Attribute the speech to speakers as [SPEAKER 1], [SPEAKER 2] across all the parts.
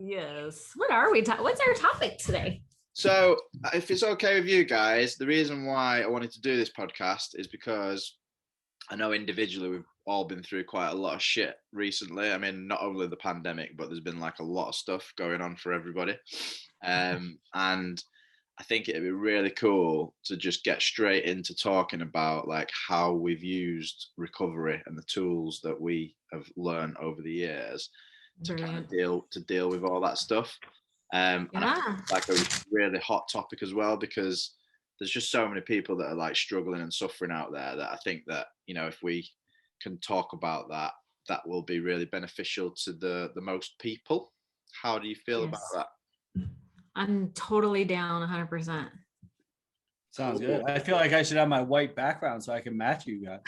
[SPEAKER 1] Yes. What are we talking? What's our topic today?
[SPEAKER 2] So, if it's okay with you guys, the reason why I wanted to do this podcast is because I know individually we've all been through quite a lot of shit recently. I mean, not only the pandemic, but there's been like a lot of stuff going on for everybody. And I think it'd be really cool to just get straight into talking about like how we've used recovery and the tools that we have learned over the years to kind of deal with all that stuff. And I think it's like a really hot topic as well, because there's just so many people that are like struggling and suffering out there that I think that, you know, if we can talk about that, that will be really beneficial to the most people. How do you feel about that?
[SPEAKER 1] I'm totally down 100%.
[SPEAKER 3] Sounds good. I feel like I should have my white background so I can match you guys.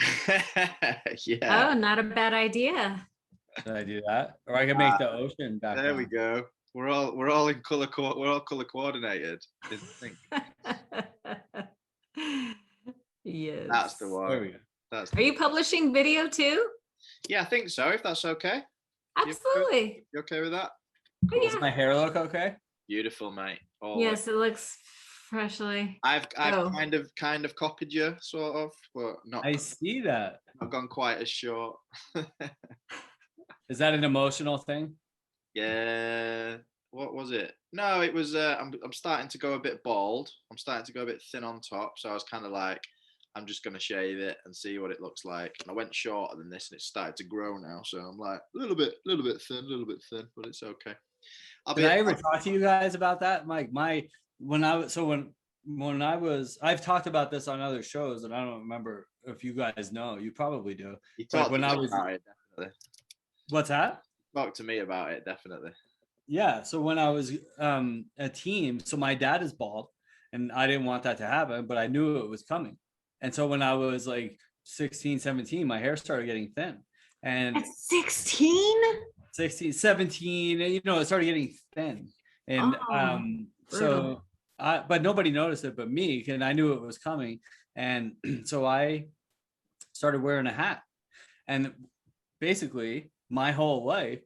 [SPEAKER 2] Yeah.
[SPEAKER 1] Oh, not a bad idea.
[SPEAKER 3] Should I do that? Or I can make the ocean background.
[SPEAKER 2] There we go. We're all in color. We're all color coordinated. I think.
[SPEAKER 1] Yes.
[SPEAKER 2] That's the one.
[SPEAKER 3] There we go.
[SPEAKER 1] Are you publishing video too?
[SPEAKER 2] Yeah, I think so. If that's okay.
[SPEAKER 1] Absolutely.
[SPEAKER 2] You okay with that?
[SPEAKER 1] Cool.
[SPEAKER 3] Does my hair look okay?
[SPEAKER 2] Beautiful, mate. Always.
[SPEAKER 1] Yes, it looks freshly.
[SPEAKER 2] I've kind of copied you, sort of, but not.
[SPEAKER 3] I see that.
[SPEAKER 2] Not gone quite as short.
[SPEAKER 3] Is that an emotional thing?
[SPEAKER 2] Yeah. What was it? No, it was. I'm starting to go a bit bald. I'm starting to go a bit thin on top. So I was kind of like, I'm just gonna shave it and see what it looks like. And I went shorter than this, and it started to grow now. So I'm like a little bit thin, but it's okay.
[SPEAKER 3] Did I ever talk to you guys about that? Like when I've talked about this on other shows, and I don't remember if you guys know. You probably do.
[SPEAKER 2] You talked
[SPEAKER 3] when
[SPEAKER 2] to
[SPEAKER 3] I
[SPEAKER 2] me
[SPEAKER 3] was.
[SPEAKER 2] about it, definitely.
[SPEAKER 3] What's that?
[SPEAKER 2] Talk to me about it, definitely.
[SPEAKER 3] Yeah. So when I was a teen, so my dad is bald, and I didn't want that to happen, but I knew it was coming. And so when I was like 16, 17, my hair started getting thin. And
[SPEAKER 1] at 16?
[SPEAKER 3] 16, 17, you know, it started getting thin. And but nobody noticed it but me, and I knew it was coming. And so I started wearing a hat. And basically, my whole life,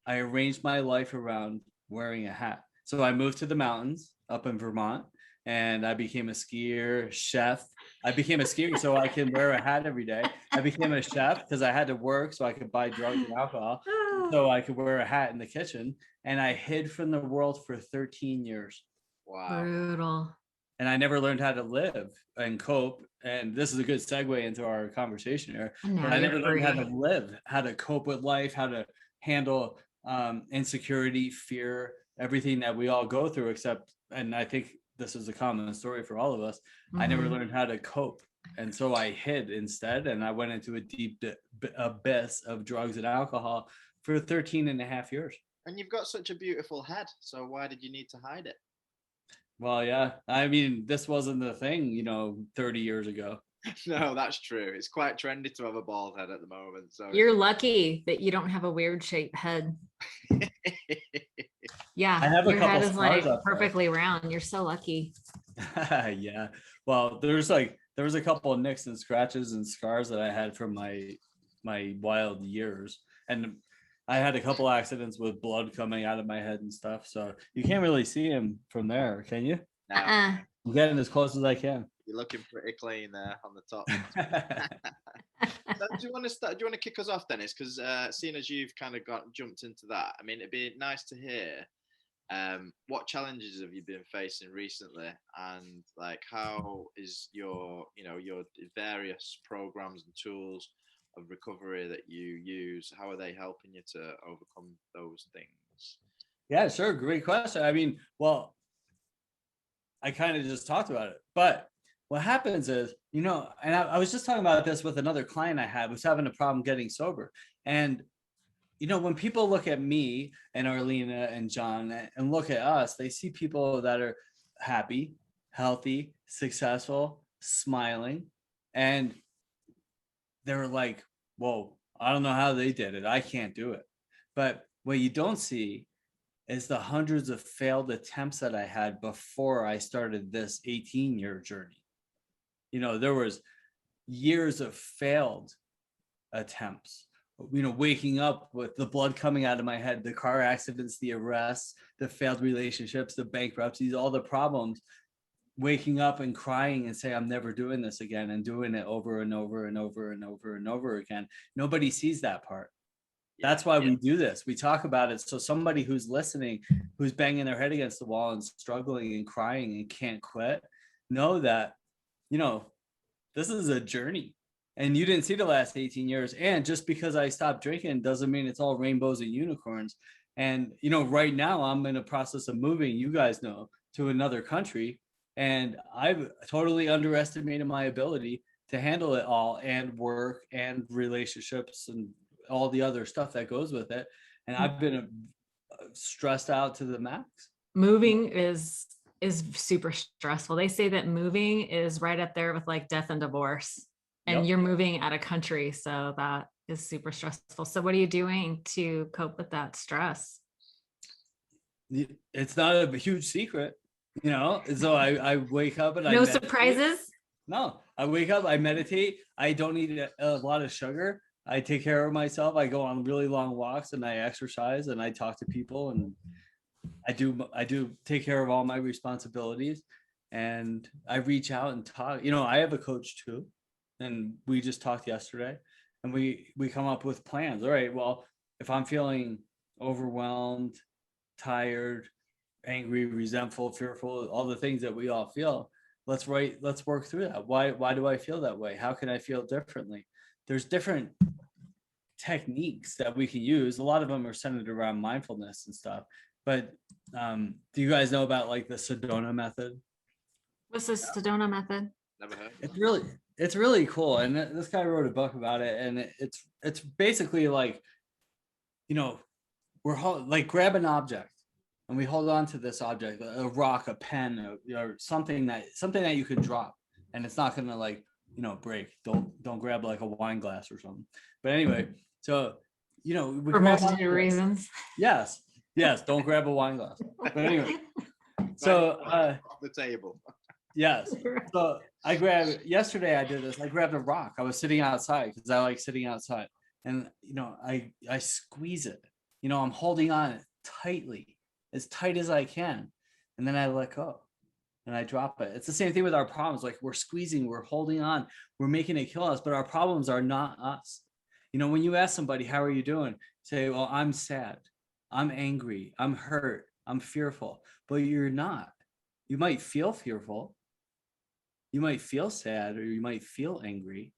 [SPEAKER 3] I arranged my life around wearing a hat. So I moved to the mountains up in Vermont, and I became a skier, chef. I became a skier so I can wear a hat every day. I became a chef because I had to work so I could buy drugs and alcohol, so I could wear a hat in the kitchen. And I hid from the world for 13 years.
[SPEAKER 2] Wow.
[SPEAKER 1] Brutal.
[SPEAKER 3] And I never learned how to live and cope. And this is a good segue into our conversation here. I never learned how to live, how to cope with life, how to handle insecurity, fear, everything that we all go through, except, and I think this is a common story for all of us. I never learned how to cope. And so I hid instead, and I went into a deep abyss of drugs and alcohol for 13 and a half years.
[SPEAKER 2] And you've got such a beautiful head, so why did you need to hide it?
[SPEAKER 3] Well, yeah, I mean, this wasn't the thing, 30 years ago.
[SPEAKER 2] No, that's true. It's quite trendy to have a bald head at the moment. So
[SPEAKER 1] you're lucky that you don't have a weird shaped head. Yeah,
[SPEAKER 3] I have
[SPEAKER 1] your head is like perfectly round. You're so lucky.
[SPEAKER 3] Yeah. Well, there was a couple of nicks and scratches and scars that I had from my wild years, and I had a couple accidents with blood coming out of my head and stuff. So you can't really see him from there, can you?
[SPEAKER 2] No.
[SPEAKER 3] I'm getting as close as I can.
[SPEAKER 2] You're looking pretty clean there on the top. Do you want to kick us off, Dennis? Because seeing as you've kind of jumped into that, I mean, it'd be nice to hear what challenges have you been facing recently, and like how is your various programs and tools of recovery that you use, how are they helping you to overcome those things?
[SPEAKER 3] Yeah, sure. Great question. I mean, well, I kind of just talked about it, but what happens is, and I was just talking about this with another client I had, was having a problem getting sober. And, when people look at me and Arlina and John and look at us, they see people that are happy, healthy, successful, smiling. And they're like, whoa, I don't know how they did it. I can't do it. But what you don't see is the hundreds of failed attempts that I had before I started this 18-year journey. There was years of failed attempts waking up with the blood coming out of my head, the car accidents, the arrests, the failed relationships, the bankruptcies, all the problems, waking up and crying and say, I'm never doing this again, and doing it over and over and over and over and over again. Nobody sees that part. That's why we do this. We talk about it. So somebody who's listening, who's banging their head against the wall and struggling and crying and can't quit, know that, this is a journey. And you didn't see the last 18 years. And just because I stopped drinking doesn't mean it's all rainbows and unicorns. And, right now I'm in a process of moving, you guys know, to another country. And I've totally underestimated my ability to handle it all, and work and relationships and all the other stuff that goes with it. And I've been stressed out to the max.
[SPEAKER 1] Moving is super stressful. They say that moving is right up there with like death and divorce. And you're moving out of country, so that is super stressful. So what are you doing to cope with that stress?
[SPEAKER 3] It's not a huge secret, so I wake up and
[SPEAKER 1] no surprises.
[SPEAKER 3] No, I wake up, I meditate. I don't eat a lot of sugar. I take care of myself. I go on really long walks, and I exercise, and I talk to people, and I do take care of all my responsibilities, and I reach out and talk. I have a coach too, and we just talked yesterday, and we come up with plans. All right, well, if I'm feeling overwhelmed, tired, angry, resentful, fearful, all the things that we all feel, let's work through that. Why do I feel that way? How can I feel differently? There's different techniques that we can use. A lot of them are centered around mindfulness and stuff. But do you guys know about like the Sedona method?
[SPEAKER 1] What's the Sedona method?
[SPEAKER 2] Never heard.
[SPEAKER 3] It's really cool. And this guy wrote a book about it. And it's basically like, we're like grab an object, and we hold on to this object, a rock, a pen, or something that you can drop, and it's not gonna like, break. Don't grab like a wine glass or something. But anyway, so
[SPEAKER 1] for multitude of reasons.
[SPEAKER 3] Yes, don't grab a wine glass. But anyway, so
[SPEAKER 2] off the table.
[SPEAKER 3] Yes. So yesterday I did this. I grabbed a rock. I was sitting outside because I like sitting outside, and I squeeze it. I'm holding on it tightly, as tight as I can, and then I let go and I drop it. It's the same thing with our problems. Like we're squeezing, we're holding on, we're making it kill us, but our problems are not us. When you ask somebody, how are you doing? Say, well, I'm sad, I'm angry, I'm hurt, I'm fearful. But you're not. You might feel fearful, you might feel sad, or you might feel angry,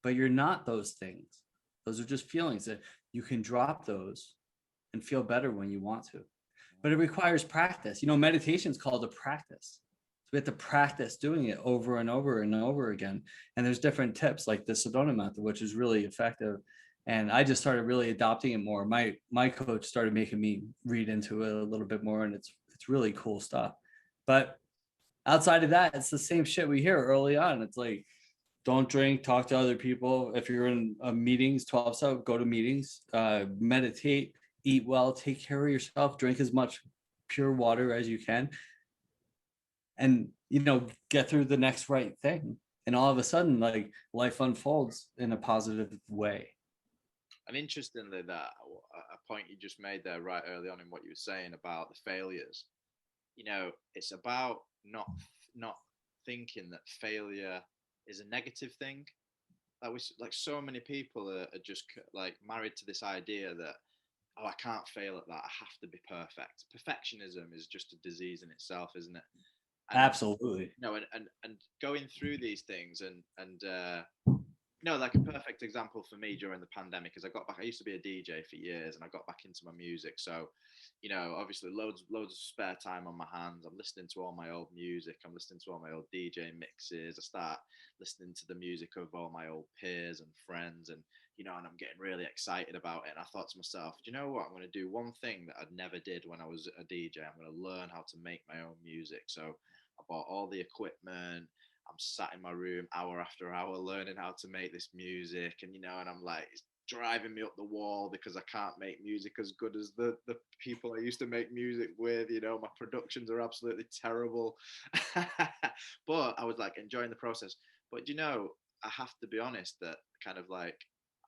[SPEAKER 3] but you're not those things. Those are just feelings that you can drop those and feel better when you want to. But it requires practice. Meditation is called a practice. So we have to practice doing it over and over and over again. And there's different tips like the Sedona method, which is really effective. And I just started really adopting it more. My coach started making me read into it a little bit more, and it's really cool stuff. But outside of that, it's the same shit we hear early on. It's like, don't drink, talk to other people. If you're in meetings, 12-step, go to meetings, meditate, eat well, take care of yourself, drink as much pure water as you can, and get through the next right thing. And all of a sudden, like, life unfolds in a positive way.
[SPEAKER 2] And interestingly, that a point you just made there right early on in what you were saying about the failures, it's about not thinking that failure is a negative thing. Like so many people are just like married to this idea that, oh, I can't fail at that, I have to be perfect. Perfectionism is just a disease in itself, isn't it? And,
[SPEAKER 3] absolutely.
[SPEAKER 2] And going through these things and like a perfect example for me during the pandemic is I used to be a DJ for years, and I got back into my music. So, obviously loads of spare time on my hands. I'm listening to all my old music. I'm listening to all my old DJ mixes. I start listening to the music of all my old peers and friends, and and I'm getting really excited about it. And I thought to myself, do you know what? I'm going to do one thing that I never did when I was a DJ. I'm going to learn how to make my own music. So I bought all the equipment. I'm sat in my room hour after hour learning how to make this music, and and I'm like, it's driving me up the wall because I can't make music as good as the people I used to make music with. My productions are absolutely terrible. But I was like enjoying the process. But I have to be honest that kind of like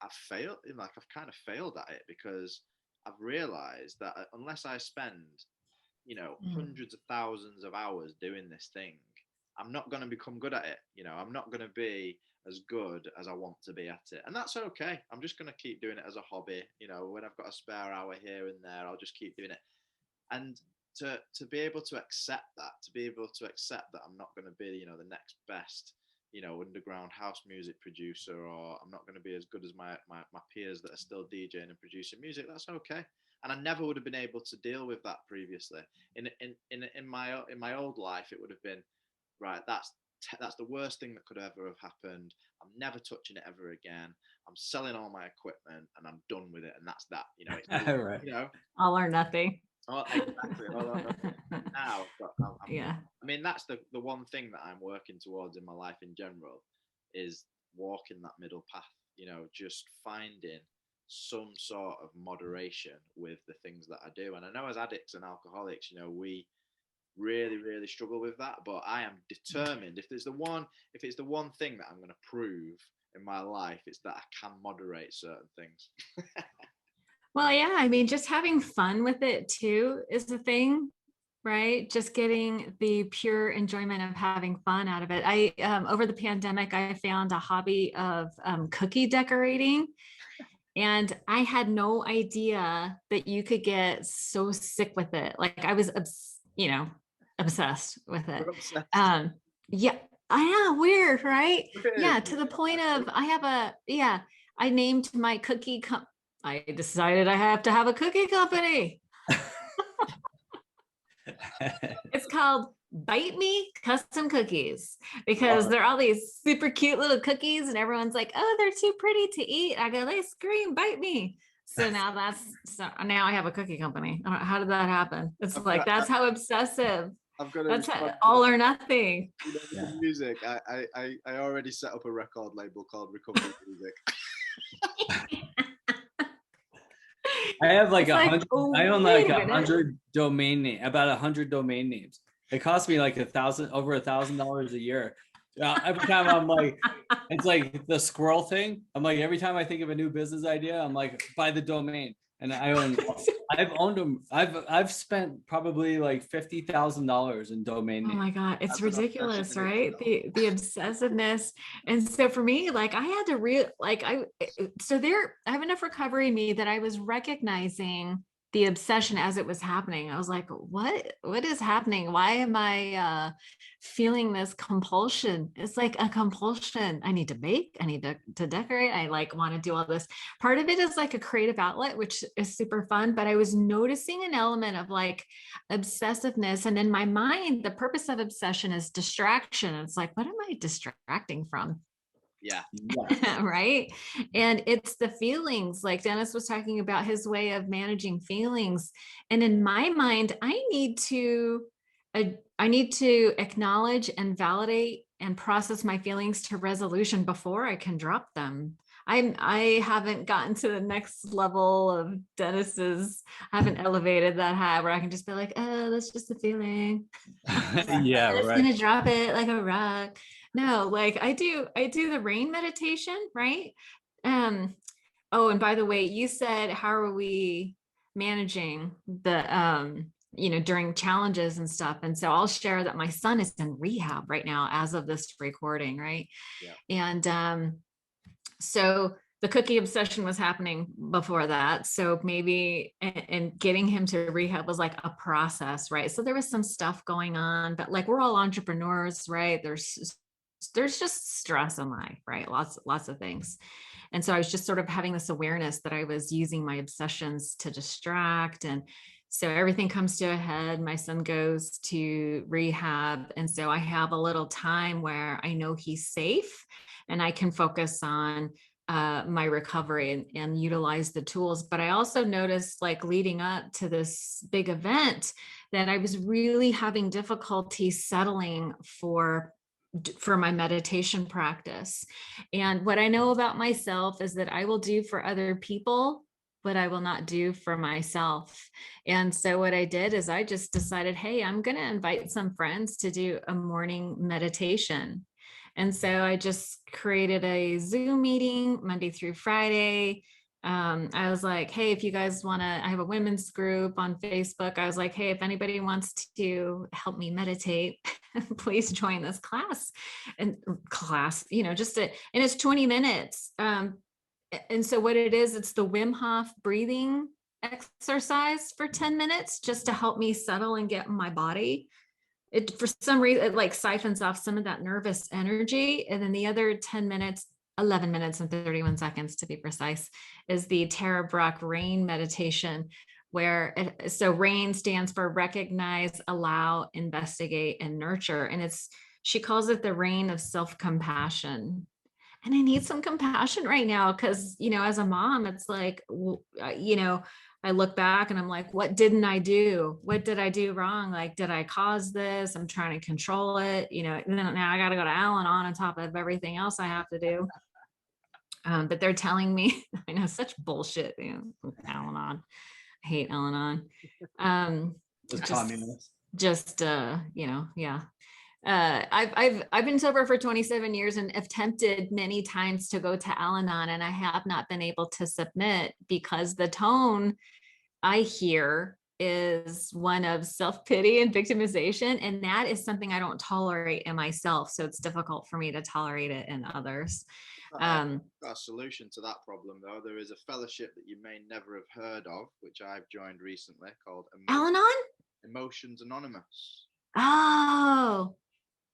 [SPEAKER 2] I've failed, like I've kind of failed at it, because I've realized that unless I spend, hundreds of thousands of hours doing this thing, I'm not going to become good at it. I'm not going to be as good as I want to be at it. And that's okay. I'm just going to keep doing it as a hobby. When I've got a spare hour here and there, I'll just keep doing it. And to be able to accept that I'm not going to be, the next best, underground house music producer, or I'm not going to be as good as my peers that are still DJing and producing music, that's okay. And I never would have been able to deal with that previously. In my old life, it would have been, right, that's the worst thing that could ever have happened. I'm never touching it ever again. I'm selling all my equipment and I'm done with it. And that's that. It's,
[SPEAKER 1] all or nothing.
[SPEAKER 2] Oh, exactly. All or nothing. Now,
[SPEAKER 1] yeah.
[SPEAKER 2] I mean, that's the one thing that I'm working towards in my life in general, is walking that middle path. Just finding some sort of moderation with the things that I do. And I know as addicts and alcoholics, we really, really struggle with that. But I am determined. If it's the one thing that I'm going to prove in my life, it's that I can moderate certain things.
[SPEAKER 1] Well, yeah, I mean, just having fun with it too is the thing, right? Just getting the pure enjoyment of having fun out of it. I over the pandemic, I found a hobby of cookie decorating. And I had no idea that you could get so sick with it. Like I was, obsessed with it. Yeah, I am weird, right? Yeah, to the point of I named my cookie I decided I have to have a cookie company. It's called Bite Me Custom Cookies, because they're all these super cute little cookies and everyone's like, oh, they're too pretty to eat. I go, they scream, bite me. So now I have a cookie company. How did that happen? It's that's how obsessive. That's all or nothing.
[SPEAKER 2] The music. I already set up a record label called Recovery Music.
[SPEAKER 3] I have like 100. I own like 100 domain name, about 100 domain names. It costs me like over $1,000 a year. Every time I'm like, it's like the squirrel thing. I'm like, every time I think of a new business idea, I'm like, buy the domain. And I've owned them. I've spent probably like $50,000 in domain names.
[SPEAKER 1] Oh my God, it's ridiculous, right? The obsessiveness. And so for me, like I had to I have enough recovery in me that I was recognizing the obsession as it was happening. I was like, what is happening? Why am I feeling this compulsion? It's like a compulsion. I need to bake, I need to decorate. I like want to do all this. Part of it is like a creative outlet, which is super fun, but I was noticing an element of like obsessiveness. And in my mind, the purpose of obsession is distraction. It's like, what am I distracting from?
[SPEAKER 2] Yeah.
[SPEAKER 1] Right. And it's the feelings, like Dennis was talking about his way of managing feelings. And in my mind, I need to acknowledge and validate and process my feelings to resolution before I can drop them. I haven't gotten to the next level of Dennis's. I haven't elevated that high where I can just be like, oh, that's just a feeling.
[SPEAKER 3] Yeah,
[SPEAKER 1] I'm
[SPEAKER 3] right.
[SPEAKER 1] gonna drop it like a rock. No, like I do the rain meditation, right? Oh, and by the way, you said, how are we managing the during challenges and stuff? And so I'll share that my son is in rehab right now as of this recording, right?
[SPEAKER 2] Yeah.
[SPEAKER 1] And so the cookie obsession was happening before that. So maybe, and getting him to rehab was like a process, right? So there was some stuff going on, but like we're all entrepreneurs, right? There's just stress in life, right? Lots of things. And so I was just sort of having this awareness that I was using my obsessions to distract. And so everything comes to a head. My son goes to rehab. And so I have a little time where I know he's safe and I can focus on my recovery and utilize the tools. But I also noticed, like leading up to this big event, that I was really having difficulty settling for my meditation practice. And what I know about myself is that I will do for other people what I will not do for myself. And so what I did is I just decided, hey, I'm going to invite some friends to do a morning meditation. And so I just created a Zoom meeting Monday through Friday. I was like, hey, if you guys want to, I have a women's group on Facebook. I was like, hey, if anybody wants to help me meditate, please join this class. And just and it's 20 minutes. And so what it is, it's the Wim Hof breathing exercise for 10 minutes just to help me settle and get in my body. It, for some reason, it like siphons off some of that nervous energy. And then the other 10 minutes, 11 minutes and 31 seconds to be precise, is the Tara Brach RAIN meditation, where so RAIN stands for recognize, allow, investigate, and nurture. And she calls it the reign of self-compassion. And I need some compassion right now because, as a mom, it's like, I look back and I'm like, what didn't I do? What did I do wrong? Like, did I cause this? I'm trying to control it, and then now I got to go to Al-Anon on top of everything else I have to do. But they're telling me, I know, such bullshit, Al-Anon. I hate Al-Anon. Yeah. I've been sober for 27 years and have attempted many times to go to Al-Anon, and I have not been able to submit because the tone I hear is one of self-pity and victimization, and that is something I don't tolerate in myself, so it's difficult for me to tolerate it in others.
[SPEAKER 2] Got a solution to that problem, though. There is a fellowship that you may never have heard of, which I've joined recently, called
[SPEAKER 1] Al-Anon?
[SPEAKER 2] Emotions Anonymous.
[SPEAKER 1] Oh,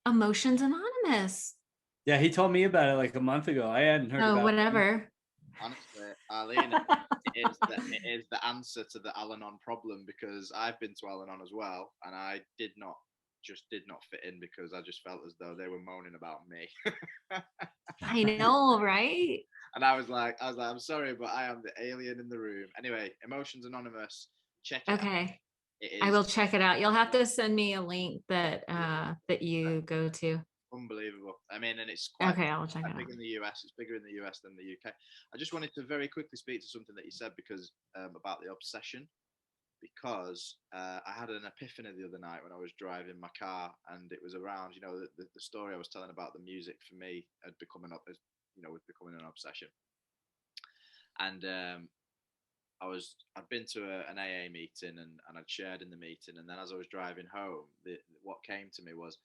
[SPEAKER 1] Emotions Anonymous.
[SPEAKER 3] Yeah, he told me about it like a month ago. I hadn't heard about
[SPEAKER 1] whatever.
[SPEAKER 3] it.
[SPEAKER 2] Honestly, Arlina, it is the answer to the Al-Anon problem, because I've been to Al-Anon as well, and I did not fit in because I just felt as though they were moaning about me.
[SPEAKER 1] I know, right?
[SPEAKER 2] And I was like, I'm sorry, but I am the alien in the room. Anyway, Emotions Anonymous, check it out.
[SPEAKER 1] Okay. I will check it out. You'll have to send me a link that you go to.
[SPEAKER 2] Unbelievable. I mean, and it's quite
[SPEAKER 1] I'll check it out.
[SPEAKER 2] big in the US. It's bigger in the US than the UK. I just wanted to very quickly speak to something that you said because about the obsession, because I had an epiphany the other night when I was driving my car, and it was around, the story I was telling about the music for me had become was becoming an obsession. And I'd been to an AA meeting and I'd shared in the meeting, and then as I was driving home, what came to me was,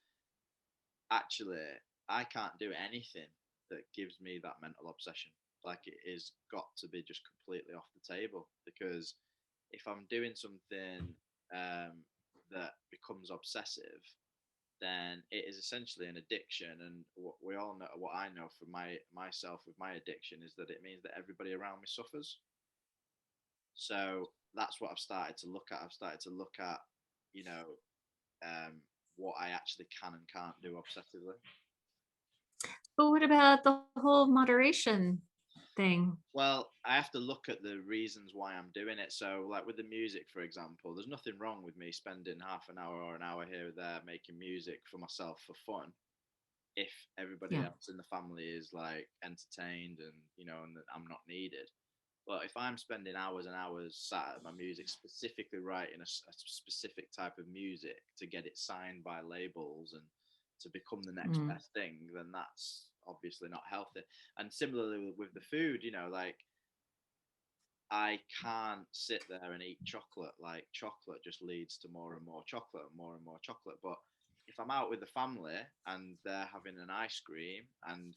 [SPEAKER 2] actually, I can't do anything that gives me that mental obsession. Like, it is got to be just completely off the table, because if I'm doing something that becomes obsessive, then it is essentially an addiction. And what we all know, what I know for myself with my addiction, is that it means that everybody around me suffers. So that's what I've started to look at. I've started to look at, what I actually can and can't do obsessively.
[SPEAKER 1] But what about the whole moderation thing?
[SPEAKER 2] Well, I have to look at the reasons why I'm doing it. So, like with the music, for example, there's nothing wrong with me spending half an hour or an hour here or there making music for myself for fun, if everybody else in the family is like entertained and and I'm not needed. But if I'm spending hours and hours sat at my music, specifically writing a specific type of music to get it signed by labels and to become the next best thing, then that's obviously not healthy. And similarly with the food, like, I can't sit there and eat chocolate. Like, chocolate just leads to more and more chocolate, more and more chocolate. But if I'm out with the family and they're having an ice cream and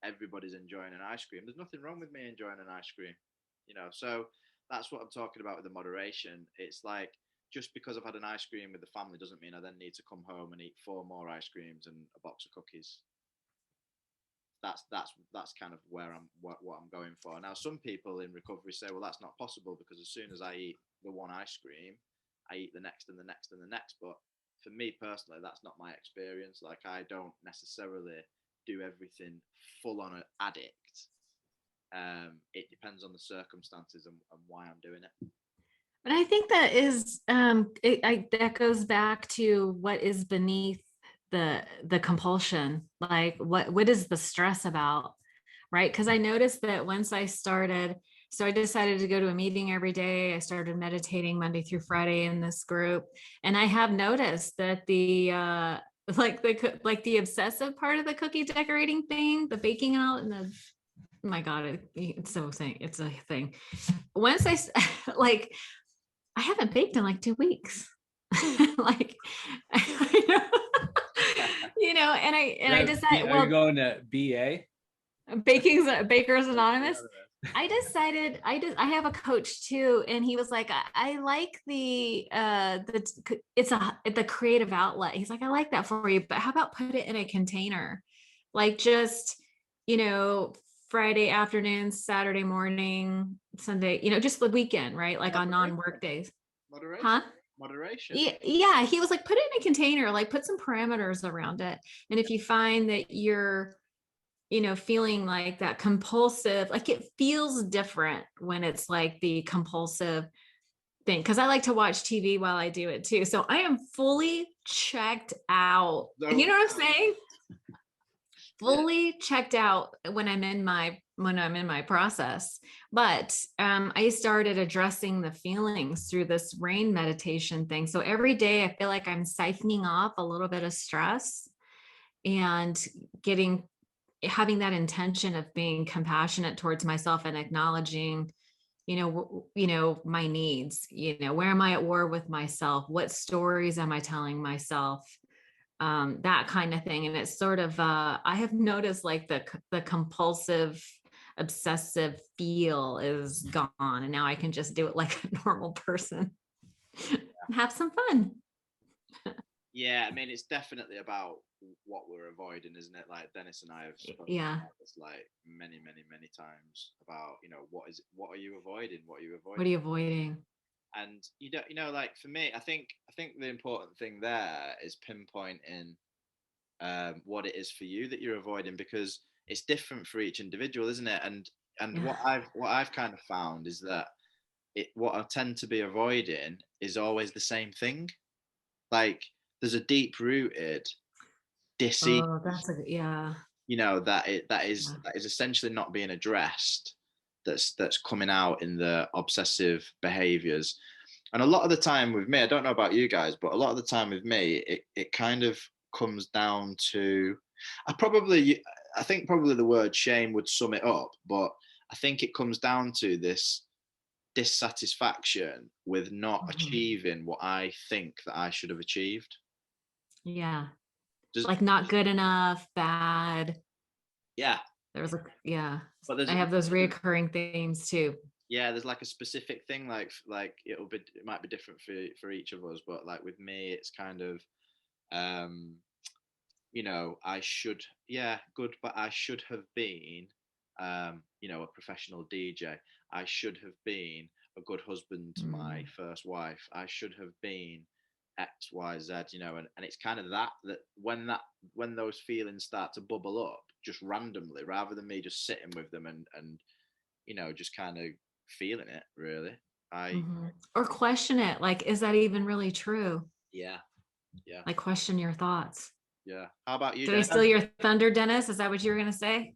[SPEAKER 2] everybody's enjoying an ice cream, there's nothing wrong with me enjoying an ice cream, so that's what I'm talking about with the moderation. It's like, just because I've had an ice cream with the family doesn't mean I then need to come home and eat 4 more ice creams and a box of cookies. That's kind of what I'm going for. Now, some people in recovery say, well, that's not possible, because as soon as I eat the one ice cream, I eat the next and the next and the next. But for me personally, that's not my experience. Like, I don't necessarily do everything full on an addict. It depends on the circumstances and why I'm doing it.
[SPEAKER 1] But I think that is that goes back to what is beneath the compulsion. Like, what is the stress about, right? Because I noticed that once I started, so I decided to go to a meeting every day. I started meditating Monday through Friday in this group, and I have noticed that like the obsessive part of the cookie decorating thing, the baking and all, and the my God, it's so thing. It's a thing. Once like, I haven't baked in like 2 weeks. Like, you know, and I decided,
[SPEAKER 3] Are you
[SPEAKER 1] well,
[SPEAKER 3] going to BA?
[SPEAKER 1] Bakers Anonymous. I have a coach too, and he was like, I like it's the creative outlet. He's like, I like that for you, but how about put it in a container, like just, you know, Friday afternoon, Saturday morning, Sunday, just the weekend, right? Like on non-work days.
[SPEAKER 2] Moderation.
[SPEAKER 1] Huh?
[SPEAKER 2] Moderation.
[SPEAKER 1] Yeah. He was like, put it in a container, like put some parameters around it. And if you find that you're, feeling like that compulsive, like it feels different when it's like the compulsive thing. Cause I like to watch TV while I do it too. So I am fully checked out. You know what I'm saying? Fully checked out when I'm in my process. But I started addressing the feelings through this rain meditation thing. So every day I feel like I'm siphoning off a little bit of stress and having that intention of being compassionate towards myself and acknowledging, my needs, where am I at war with myself? What stories am I telling myself? That kind of thing. And it's sort of, I have noticed like the compulsive, obsessive feel is gone. And now I can just do it like a normal person and have some fun.
[SPEAKER 2] Yeah, I mean, it's definitely about what we're avoiding, isn't it? Like Dennis and I have spoken about this like many, many, many times about, what are you avoiding? What are you avoiding?
[SPEAKER 1] What are you avoiding?
[SPEAKER 2] And like for me, I think the important thing there is pinpointing what it is for you that you're avoiding, because it's different for each individual, isn't it? And what I've kind of found is that what I tend to be avoiding is always the same thing. Like there's a deep rooted disease,
[SPEAKER 1] Yeah.
[SPEAKER 2] that is essentially not being addressed, that's coming out in the obsessive behaviors. And a lot of the time with me, I don't know about you guys, but a lot of the time with me, it kind of comes down to, I think probably the word shame would sum it up, but I think it comes down to this dissatisfaction with not achieving what I think that I should have achieved.
[SPEAKER 1] Yeah. Like not good enough, bad.
[SPEAKER 2] Yeah.
[SPEAKER 1] But I have those reoccurring themes too.
[SPEAKER 2] Yeah, there's like a specific thing, like it might be different for each of us, but like with me, it's kind of, I should, good, but I should have been, a professional DJ. I should have been a good husband to my first wife. I should have been X, Y, Z, and it's kind of that when those feelings start to bubble up just randomly, rather than me just sitting with them and just kind of feeling it, really.
[SPEAKER 1] Or question it, like, is that even really true?
[SPEAKER 2] Yeah.
[SPEAKER 1] Like question your thoughts.
[SPEAKER 2] Yeah. How about you?
[SPEAKER 1] Did I steal your thunder, Dennis? Is that what you were gonna say?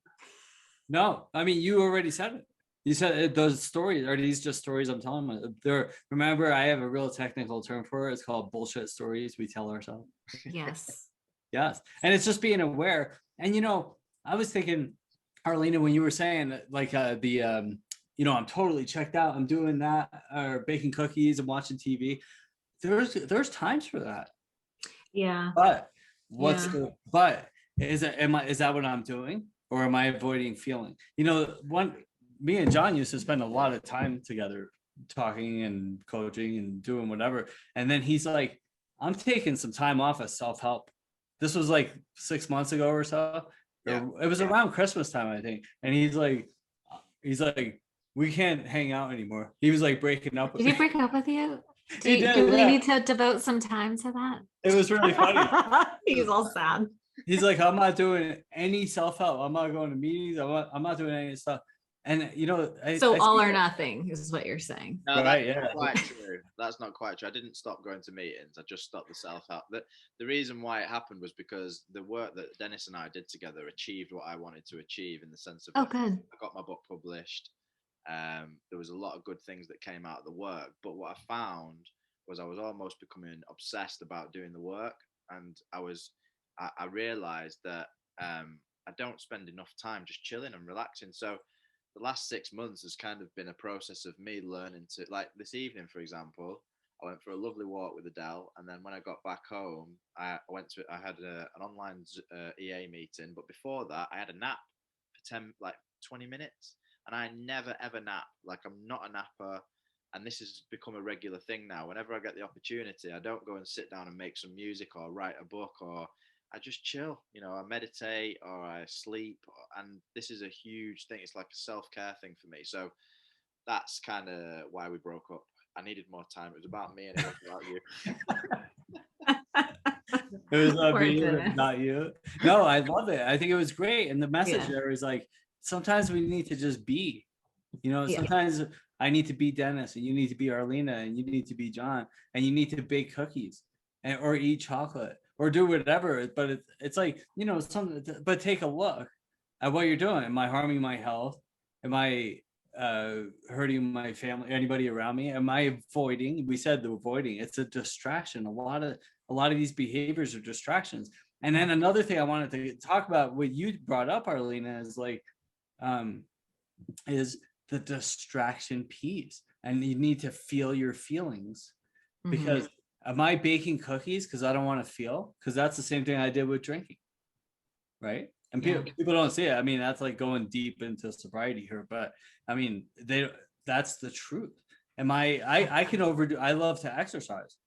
[SPEAKER 3] No, I mean, you already said it. You said those stories. Are these just stories I'm telling them? Remember, I have a real technical term for it. It's called bullshit stories we tell ourselves.
[SPEAKER 1] Yes.
[SPEAKER 3] Yes. And it's just being aware. And, I was thinking, Arlina, when you were saying like I'm totally checked out, I'm doing that, or baking cookies and watching TV. There's times for that.
[SPEAKER 1] Yeah.
[SPEAKER 3] But is that what I'm doing? Or am I avoiding feeling? Me and John used to spend a lot of time together talking and coaching and doing whatever. And then he's like, I'm taking some time off of self-help. This was like 6 months ago or so. Yeah. It was around Christmas time, I think. And he's like, we can't hang out anymore. He was like breaking up.
[SPEAKER 1] Did he break up with you? Do we need to devote some time to that?
[SPEAKER 3] It was really funny.
[SPEAKER 1] He's all sad.
[SPEAKER 3] He's like, I'm not doing any self-help. I'm not going to meetings. I'm not doing any stuff. And
[SPEAKER 1] so all or nothing is what you're saying.
[SPEAKER 2] No, right, that's not quite true. That's not quite true. I didn't stop going to meetings. I just stopped the self-help. The reason why it happened was because the work that Dennis and I did together achieved what I wanted to achieve, in the sense of
[SPEAKER 1] good.
[SPEAKER 2] I got my book published. There was a lot of good things that came out of the work. But what I found was I was almost becoming obsessed about doing the work, and I was I realized that I don't spend enough time just chilling and relaxing. So the last 6 months has kind of been a process of me learning to, like this evening, for example, I went for a lovely walk with Adele, and then when I got back home, I had an online EA meeting, but before that, I had a nap for 20 minutes, and I never ever nap. Like I'm not a napper, and this has become a regular thing now. Whenever I get the opportunity, I don't go and sit down and make some music or write a book, or I just chill. I meditate or I sleep, and this is a huge thing. It's like a self-care thing for me. So that's kind of why we broke up. I needed more time. It was about me and it wasn't about
[SPEAKER 3] you. It was about me, not you. No, I love it. I think it was great. And the message there is like, sometimes we need to just be, sometimes I need to be Dennis and you need to be Arlina and you need to be John and you need to bake cookies or eat chocolate or do whatever. But it's like, but take a look at what you're doing. Am I harming my health? Am I hurting my family, anybody around me? Am I avoiding? We said the avoiding. It's a distraction. A lot of these behaviors are distractions. And then another thing I wanted to talk about, what you brought up, Arlina, is like, is the distraction piece. And you need to feel your feelings, because am I baking cookies because I don't want to feel? Because that's the same thing I did with drinking, right? And people don't see it. I mean, that's like going deep into sobriety here, but I mean, that's the truth. I can overdo. I love to exercise,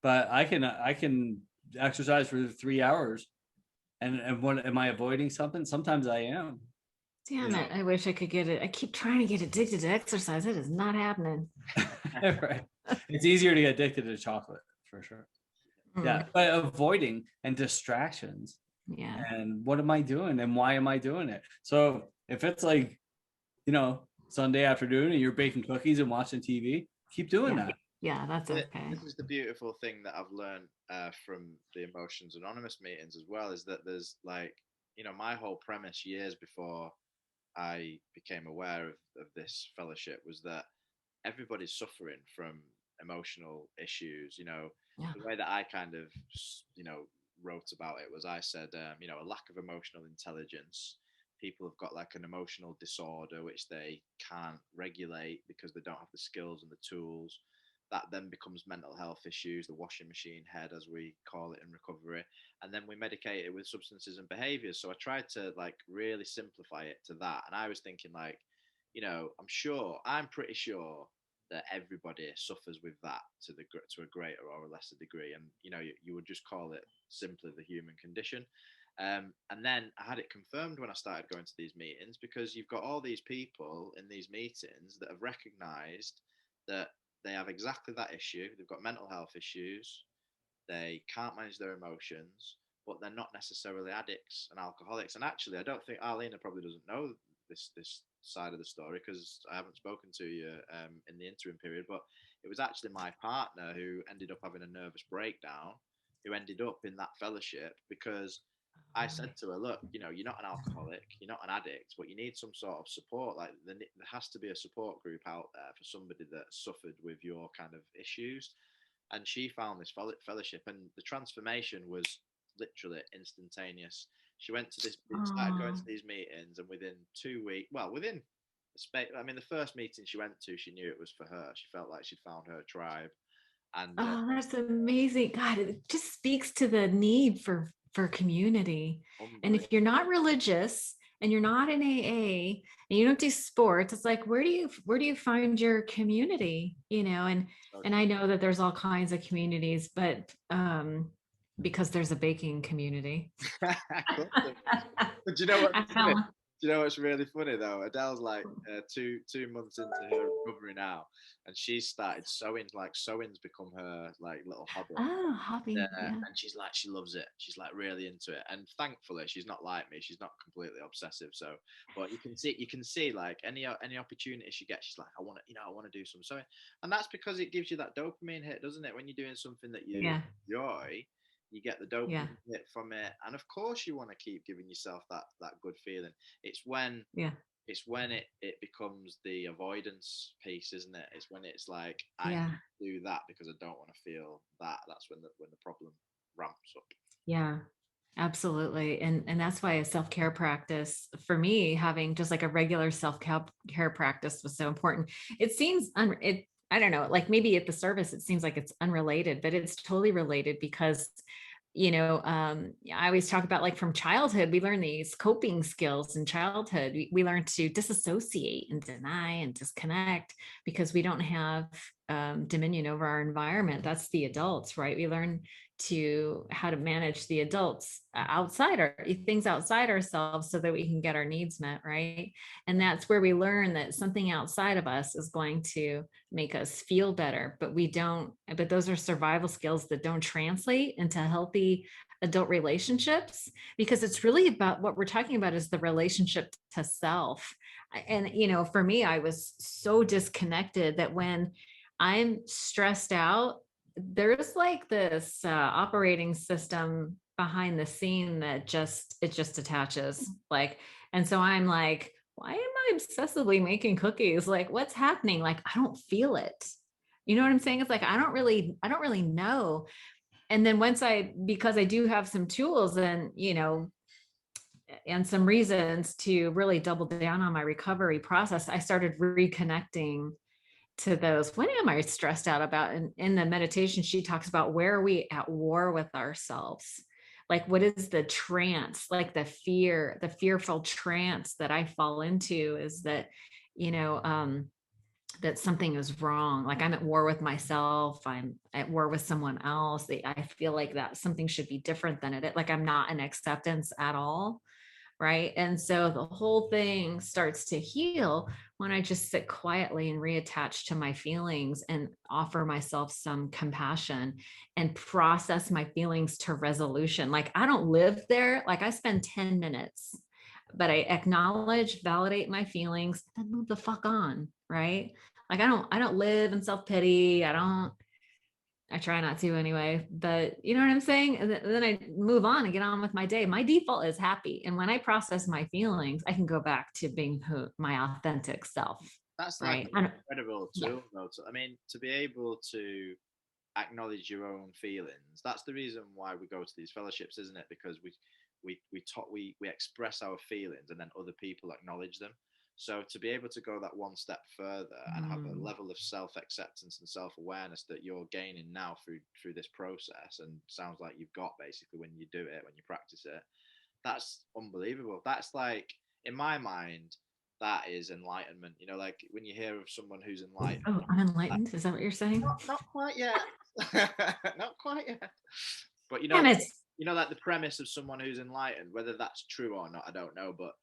[SPEAKER 3] but I can exercise for 3 hours, and what am I avoiding something? Sometimes I am.
[SPEAKER 1] Damn it! I wish I could get it. I keep trying to get addicted to exercise. It is not happening.
[SPEAKER 3] Right. It's easier to get addicted to chocolate for sure. Yeah, but avoiding and distractions.
[SPEAKER 1] Yeah.
[SPEAKER 3] And what am I doing and why am I doing it? So if it's like, Sunday afternoon and you're baking cookies and watching TV, keep doing that.
[SPEAKER 1] Yeah, that's okay.
[SPEAKER 2] This is the beautiful thing that I've learned from the Emotions Anonymous meetings as well, is that there's like, my whole premise years before I became aware of this fellowship was that everybody's suffering from emotional issues. The way that I kind of, wrote about it was I said, a lack of emotional intelligence. People have got like an emotional disorder which they can't regulate because they don't have the skills and the tools. That then becomes mental health issues, the washing machine head, as we call it in recovery. And then we medicate it with substances and behaviors. So I tried to like really simplify it to that. And I was thinking like, I'm pretty sure that everybody suffers with that to a greater or a lesser degree. And, you would just call it simply the human condition. And then I had it confirmed when I started going to these meetings, because you've got all these people in these meetings that have recognized that they have exactly that issue. They've got mental health issues. They can't manage their emotions, but they're not necessarily addicts and alcoholics. And actually, I don't think Arlina probably doesn't know this side of the story, because I haven't spoken to you in the interim period. But it was actually my partner who ended up having a nervous breakdown, who ended up in that fellowship, because I said to her, look, you're not an alcoholic, you're not an addict, but you need some sort of support. Like there has to be a support group out there for somebody that suffered with your kind of issues. And she found this fellowship, and the transformation was literally instantaneous. She started going to these meetings, and within 2 weeks, within the space, the first meeting she went to, she knew it was for her. She felt like she'd found her tribe. And
[SPEAKER 1] that's amazing. God, it just speaks to the need for community. And if you're not religious and you're not in AA and you don't do sports, it's like, where do you find your community? And I know that there's all kinds of communities, but because there's a baking community.
[SPEAKER 2] But you know what? Do you know what's really funny though? Adele's like 2 months into her recovery now, and she's started sewing. Like sewing's become her like little hobby.
[SPEAKER 1] Oh, hobby! Yeah.
[SPEAKER 2] And she's like, she loves it. She's like really into it. And thankfully, she's not like me. She's not completely obsessive. So, but you can see like any opportunity she gets, she's like, I want to do some sewing, and that's because it gives you that dopamine hit, doesn't it? When you're doing something that you enjoy. You get the dopamine hit from it, and of course you want to keep giving yourself that good feeling. It's when it becomes the avoidance piece, isn't it? It's when it's like I do that because I don't want to feel that. That's when the problem ramps up.
[SPEAKER 1] Yeah, Absolutely. And that's why a self-care practice for me, having just like a regular self-care practice was so important. It seems I don't know, like maybe at the service it seems like it's unrelated, but it's totally related because I always talk about like from childhood, we learn these coping skills in childhood. We learn to disassociate and deny and disconnect because we don't have dominion over our environment. That's the adults, right? We learn to how to manage the adults outside our things outside ourselves so that we can get our needs met, right? And that's where we learn that something outside of us is going to make us feel better, but those are survival skills that don't translate into healthy adult relationships, because it's really about what we're talking about is the relationship to self. And for me, I was so disconnected that when I'm stressed out, there's like this operating system behind the scene that it just attaches, like, and so I'm like, why am I obsessively making cookies? Like, what's happening? Like, I don't feel it. You know what I'm saying? It's like I don't really know. And then because I do have some tools and and some reasons to really double down on my recovery process, I started reconnecting to those. What am I stressed out about? And in the meditation, she talks about, where are we at war with ourselves? Like, what is the trance, like the fearful trance that I fall into is that, that something is wrong. Like I'm at war with myself. I'm at war with someone else. I feel like that something should be different than it. Like I'm not in acceptance at all. Right. And so the whole thing starts to heal when I just sit quietly and reattach to my feelings and offer myself some compassion and process my feelings to resolution. Like I don't live there. Like I spend 10 minutes, but I acknowledge, validate my feelings, then move the fuck on. Right. Like I don't live in self-pity. I try not to anyway, but you know what I'm saying? And then I move on and get on with my day. My default is happy. And when I process my feelings, I can go back to being my authentic self.
[SPEAKER 2] That's like
[SPEAKER 1] right.
[SPEAKER 2] an incredible tool, though. I mean, to be able to acknowledge your own feelings, that's the reason why we go to these fellowships, isn't it? Because we express our feelings and then other people acknowledge them. So to be able to go that one step further and have a level of self-acceptance and self-awareness that you're gaining now through this process, and sounds like you've got basically when you do it, when you practice it, that's unbelievable. That's like, in my mind, that is enlightenment. Like when you hear of someone who's enlightened.
[SPEAKER 1] Oh, I'm enlightened. Is that what you're saying?
[SPEAKER 2] Not quite yet. Not quite yet. But like the premise of someone who's enlightened, whether that's true or not, I don't know. But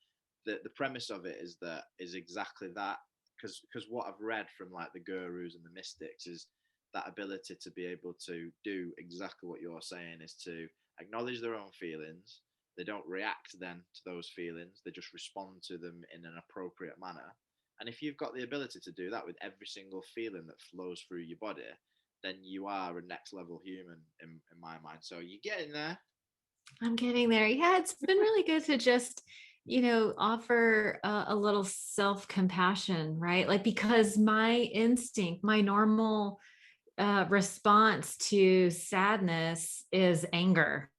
[SPEAKER 2] the premise of it is exactly that. Because what I've read from like the gurus and the mystics is that ability to be able to do exactly what you're saying, is to acknowledge their own feelings. They don't react then to those feelings. They just respond to them in an appropriate manner. And if you've got the ability to do that with every single feeling that flows through your body, then you are a next level human in my mind. So you're getting there.
[SPEAKER 1] I'm getting there. Yeah, it's been really good to just, offer a little self-compassion, right? Like, because my instinct, my normal response to sadness is anger.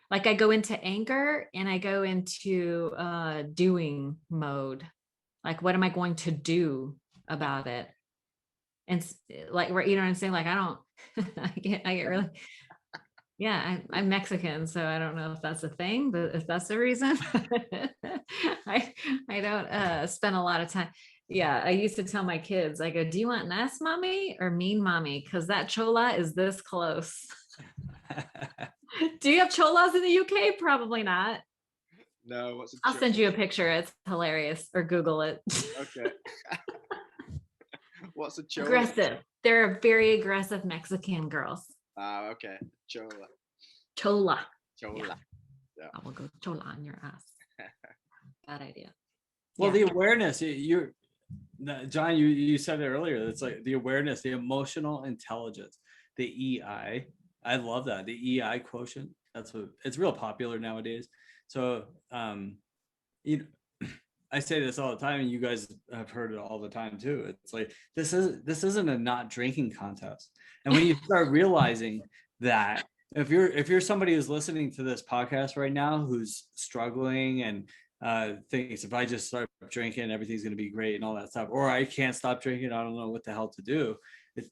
[SPEAKER 1] Like I go into anger and I go into doing mode. Like, what am I going to do about it? And like, you know what I'm saying? Like, I don't, I get really, yeah, I'm Mexican, so I don't know if that's a thing, but if that's the reason, I don't spend a lot of time. Yeah, I used to tell my kids, I go, do you want nice mommy or mean mommy? Because that chola is this close. Do you have cholas in the UK? Probably not.
[SPEAKER 2] No, what's
[SPEAKER 1] I'll send you a picture. It's hilarious, or Google it.
[SPEAKER 2] Okay. What's a chola?
[SPEAKER 1] Aggressive. They're very aggressive Mexican girls.
[SPEAKER 2] Okay. Chola.
[SPEAKER 1] Chola.
[SPEAKER 2] Yeah.
[SPEAKER 1] I will go chola on your ass. Bad idea.
[SPEAKER 3] Well, the awareness, John, you said it earlier. It's like the awareness, the emotional intelligence, the EI. I love that. The EI quotient. It's real popular nowadays. So, I say this all the time, and you guys have heard it all the time too. It's like, this isn't a not drinking contest. And when you start realizing that if you're somebody who's listening to this podcast right now who's struggling and thinks if I just start drinking, everything's going to be great and all that stuff, or I can't stop drinking, I don't know what the hell to do.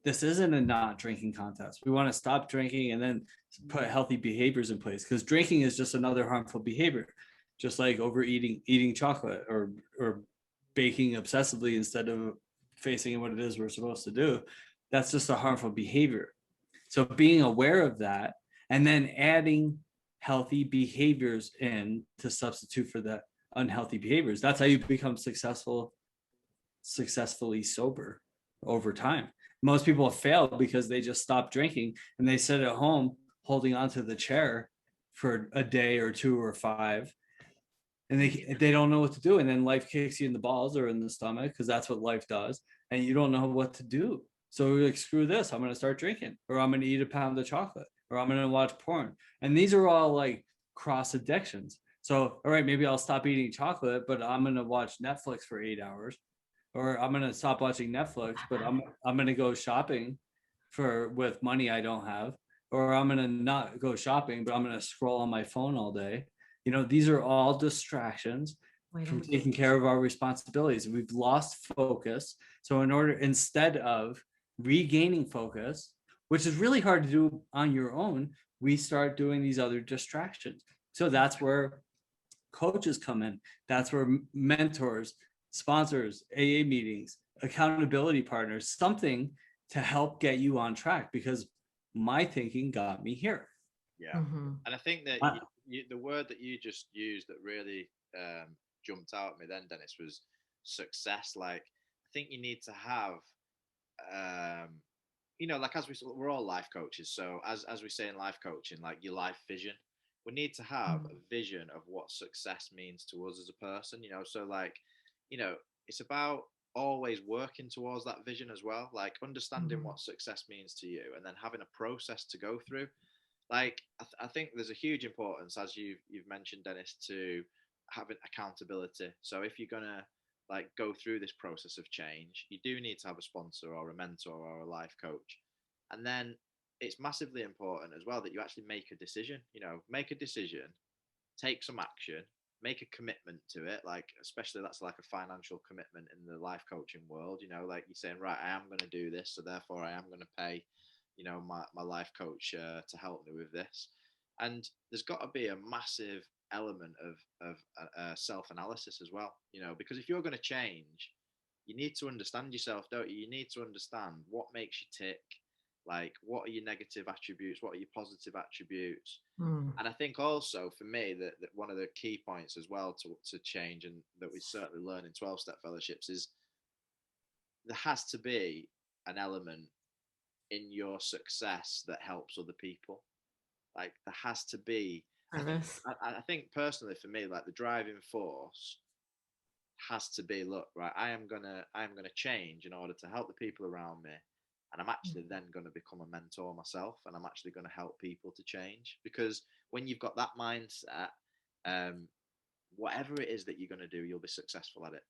[SPEAKER 3] This isn't a not drinking contest. We want to stop drinking and then put healthy behaviors in place, because drinking is just another harmful behavior, just like overeating, eating chocolate, or baking obsessively instead of facing what it is we're supposed to do. That's just a harmful behavior. So being aware of that and then adding healthy behaviors in to substitute for the unhealthy behaviors, that's how you become successfully sober over time. Most people fail because they just stop drinking and they sit at home holding onto the chair for a day or 2 or 5, and they don't know what to do, and then life kicks you in the balls or in the stomach, because that's what life does, and you don't know what to do. So you're like, screw this, I'm going to start drinking, or I'm going to eat a pound of chocolate, or I'm going to watch porn. And these are all like cross addictions. So, all right, maybe I'll stop eating chocolate, but I'm going to watch Netflix for 8 hours, or I'm going to stop watching Netflix, but I'm going to go shopping with money I don't have, or I'm going to not go shopping, but I'm going to scroll on my phone all day. These are all distractions from taking care of our responsibilities. We've lost focus. So instead of regaining focus, which is really hard to do on your own, we start doing these other distractions. So that's where coaches come in. That's where mentors, sponsors, AA meetings, accountability partners, something to help get you on track, because my thinking got me here.
[SPEAKER 2] Yeah. And I think that the word that you just used that really jumped out at me then, Dennis, was success. Like, I think you need to have, like, as we're all life coaches. So as we say in life coaching, like your life vision, we need to have a vision of what success means to us as a person, so like, it's about always working towards that vision as well, like understanding what success means to you and then having a process to go through. Like, I think there's a huge importance, as you've mentioned, Dennis, to having accountability. So if you're gonna like go through this process of change, you do need to have a sponsor or a mentor or a life coach. And then it's massively important as well that you actually make a decision. Make a decision, take some action, make a commitment to it. Like, especially that's like a financial commitment in the life coaching world. Like you're saying, right, I am going to do this, so therefore I am going to pay my life coach to help me with this. And there's got to be a massive element of self-analysis as well, because if you're going to change, you need to understand yourself, don't you? You need to understand what makes you tick, like what are your negative attributes, what are your positive attributes. And I think also for me that one of the key points as well to change, and that we certainly learn in 12-step fellowships, is there has to be an element in your success that helps other people. Like, there has to be, I think personally for me, like the driving force has to be, look, right, I am gonna change in order to help the people around me, and I'm actually then going to become a mentor myself, and I'm actually going to help people to change. Because when you've got that mindset, whatever it is that you're going to do, you'll be successful at it.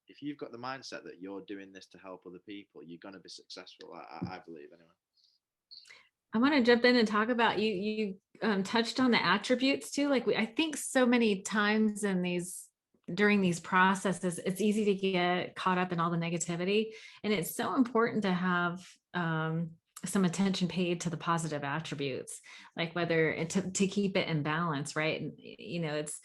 [SPEAKER 2] If you've got the mindset that you're doing this to help other people, you're going to be successful. I believe, anyway.
[SPEAKER 1] I want to jump in and talk about you touched on the attributes too. Like, I think so many times during these processes, it's easy to get caught up in all the negativity, and it's so important to have some attention paid to the positive attributes, like whether to keep it in balance, right? And it's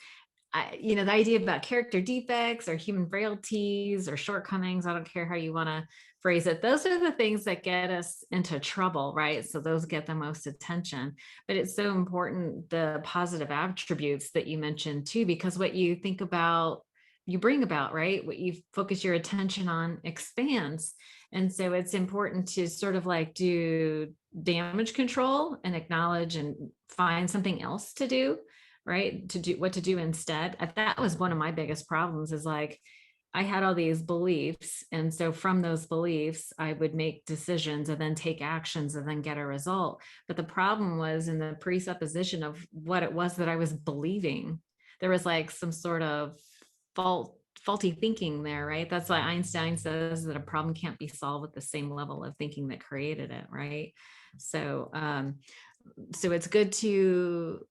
[SPEAKER 1] the idea about character defects or human frailties or shortcomings, I don't care how you want to phrase it, those are the things that get us into trouble, right? So those get the most attention. But it's so important, the positive attributes that you mentioned too, because what you think about, you bring about, right? What you focus your attention on expands. And so it's important to sort of like do damage control and acknowledge and find something else to do, right? To do what to do instead. That was one of my biggest problems, is like, I had all these beliefs. And so from those beliefs, I would make decisions and then take actions and then get a result. But the problem was in the presupposition of what it was that I was believing. There was like some sort of faulty thinking there, right? That's why Einstein says that a problem can't be solved with the same level of thinking that created it, right? So So it's good to,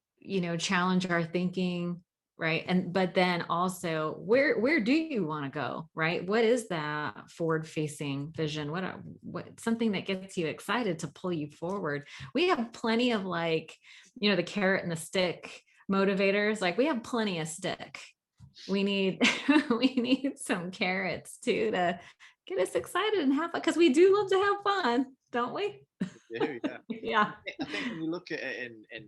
[SPEAKER 1] challenge our thinking, right? But then also, where do you want to go, right? What is that forward facing vision? What something that gets you excited to pull you forward? We have plenty of, like, the carrot and the stick motivators. Like, we have plenty of stick. We need we need some carrots too, to get us excited and have fun, because we do love to have fun, don't we?
[SPEAKER 2] Yeah, yeah.
[SPEAKER 1] Yeah.
[SPEAKER 2] I think when you look at it in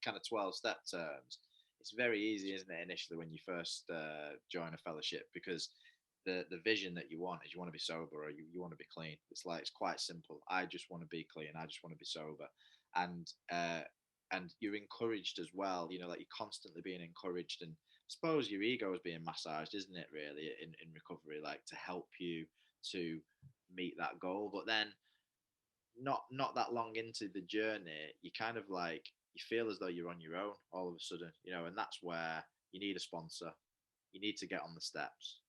[SPEAKER 2] kind of 12-step terms, it's very easy, isn't it, initially when you first join a fellowship, because the vision that you want is you want to be sober, or you want to be clean. It's quite simple. I just want to be clean. I just want to be sober. And you're encouraged as well, like you're constantly being encouraged, and I suppose your ego is being massaged, isn't it, really, in recovery, like to help you to meet that goal. But then not that long into the journey, you kind of like, you feel as though you're on your own all of a sudden, and that's where you need a sponsor. You need to get on the steps.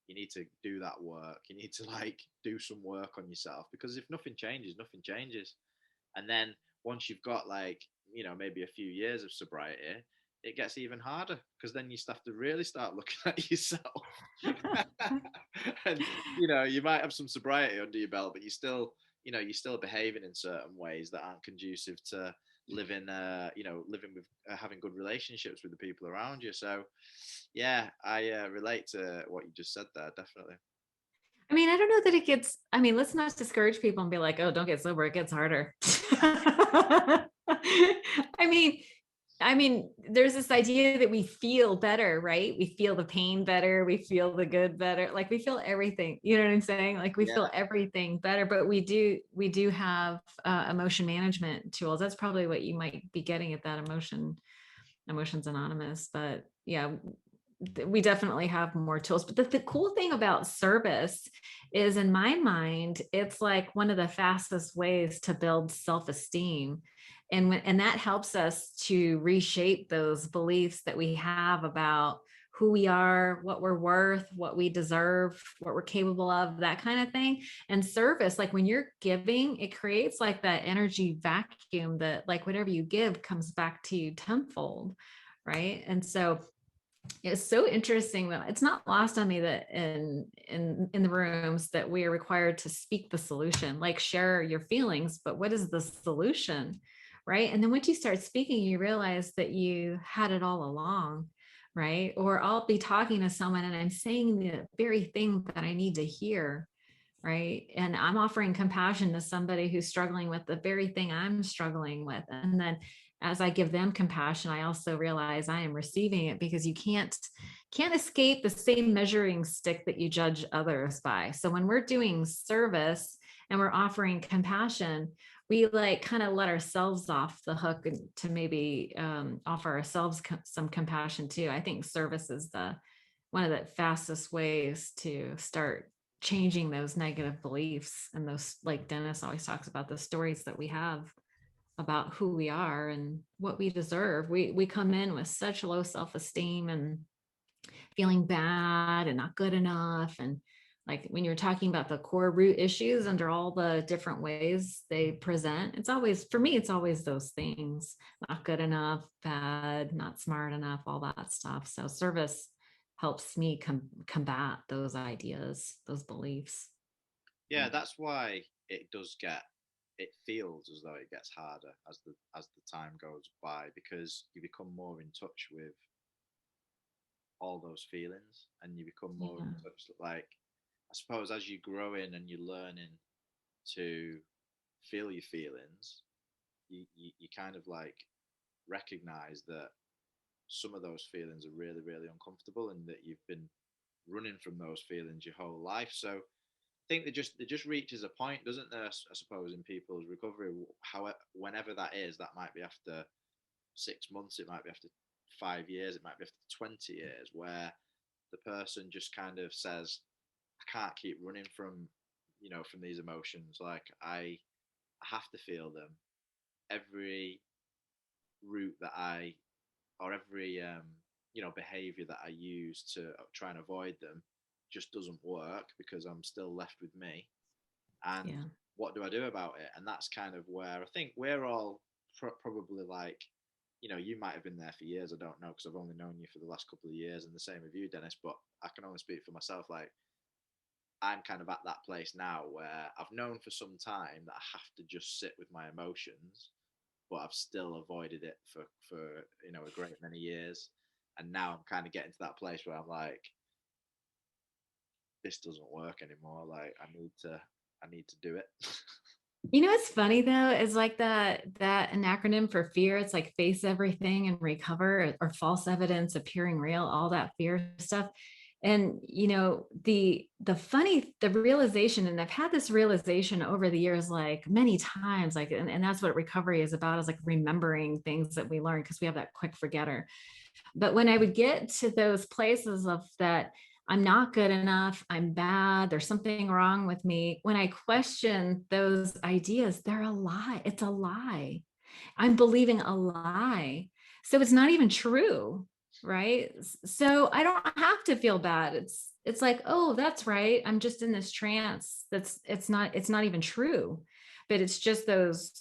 [SPEAKER 2] You need to do that work. You need to like do some work on yourself, because if nothing changes, nothing changes. And then once you've got like, maybe a few years of sobriety, it gets even harder, because then you have to really start looking at yourself. And you might have some sobriety under your belt, but you're still behaving in certain ways that aren't conducive to living with having good relationships with the people around you. So yeah, I relate to what you just said there, definitely.
[SPEAKER 1] I mean, I don't know that it gets, let's not discourage people and be like, oh, don't get sober, it gets harder. I mean, there's this idea that we feel better, right? We feel the pain better. We feel the good better. Like, we feel everything. You know what I'm saying? Like, we feel everything better. But we do have emotion management tools. That's probably what you might be getting at that Emotions Anonymous. But yeah, we definitely have more tools. But the cool thing about service is, in my mind, it's like one of the fastest ways to build self-esteem. And that helps us to reshape those beliefs that we have about who we are, what we're worth, what we deserve, what we're capable of, that kind of thing. And service, like when you're giving, it creates like that energy vacuum that, like, whatever you give comes back to you tenfold, right? And so it's so interesting that it's not lost on me that in the rooms that we are required to speak the solution, like share your feelings, but what is the solution, right? And then once you start speaking, you realize that you had it all along, right? Or I'll be talking to someone and I'm saying the very thing that I need to hear, right? And I'm offering compassion to somebody who's struggling with the very thing I'm struggling with. And then as I give them compassion, I also realize I am receiving it, because you can't escape the same measuring stick that you judge others by. So when we're doing service and we're offering compassion, we like kind of let ourselves off the hook and to maybe offer ourselves some compassion too. I think service is one of the fastest ways to start changing those negative beliefs, and those, like Dennis always talks about, the stories that we have about who we are and what we deserve. We come in with such low self-esteem and feeling bad and not good enough. And like when you're talking about the core root issues under all the different ways they present, it's always, for me, it's always those things: not good enough, bad, not smart enough, all that stuff. So service helps me combat those ideas, those beliefs.
[SPEAKER 2] Yeah, that's why it feels as though it gets harder as the time goes by, because you become more in touch with all those feelings, and you become more in touch, like, I suppose, as you grow in and you're learning to feel your feelings, you kind of like recognize that some of those feelings are really, really uncomfortable, and that you've been running from those feelings your whole life. So I think it just reaches a point, doesn't there? I suppose in people's recovery, whenever that is, that might be after 6 months, it might be after 5 years, it might be after 20 years, where the person just kind of says, "I can't keep running from these emotions. Like I have to feel them. Every route that I or every behavior that I use to try and avoid them just doesn't work, because I'm still left with me. And
[SPEAKER 1] Yeah.
[SPEAKER 2] what do I do about it?" And that's kind of where I think we're all probably like, you might have been there for years. I don't know, because I've only known you for the last couple of years, and the same with you, Dennis. But I can only speak for myself. Like, I'm kind of at that place now where I've known for some time that I have to just sit with my emotions, but I've still avoided it for a great many years. And now I'm kind of getting to that place where I'm like, this doesn't work anymore. Like, I need to do it.
[SPEAKER 1] What's funny though is like that an acronym for fear. It's like face everything and recover, or false evidence appearing real, all that fear stuff. And the realization, and I've had this realization over the years, like many times, like, and that's what recovery is about, is like remembering things that we learn, because we have that quick forgetter. But when I would get to those places of that, I'm not good enough, I'm bad, there's something wrong with me, when I question those ideas, they're a lie. It's a lie. I'm believing a lie. So it's not even true, right? So I don't have to feel bad. It's like, oh, that's right, I'm just in this trance. It's not even true, but it's just those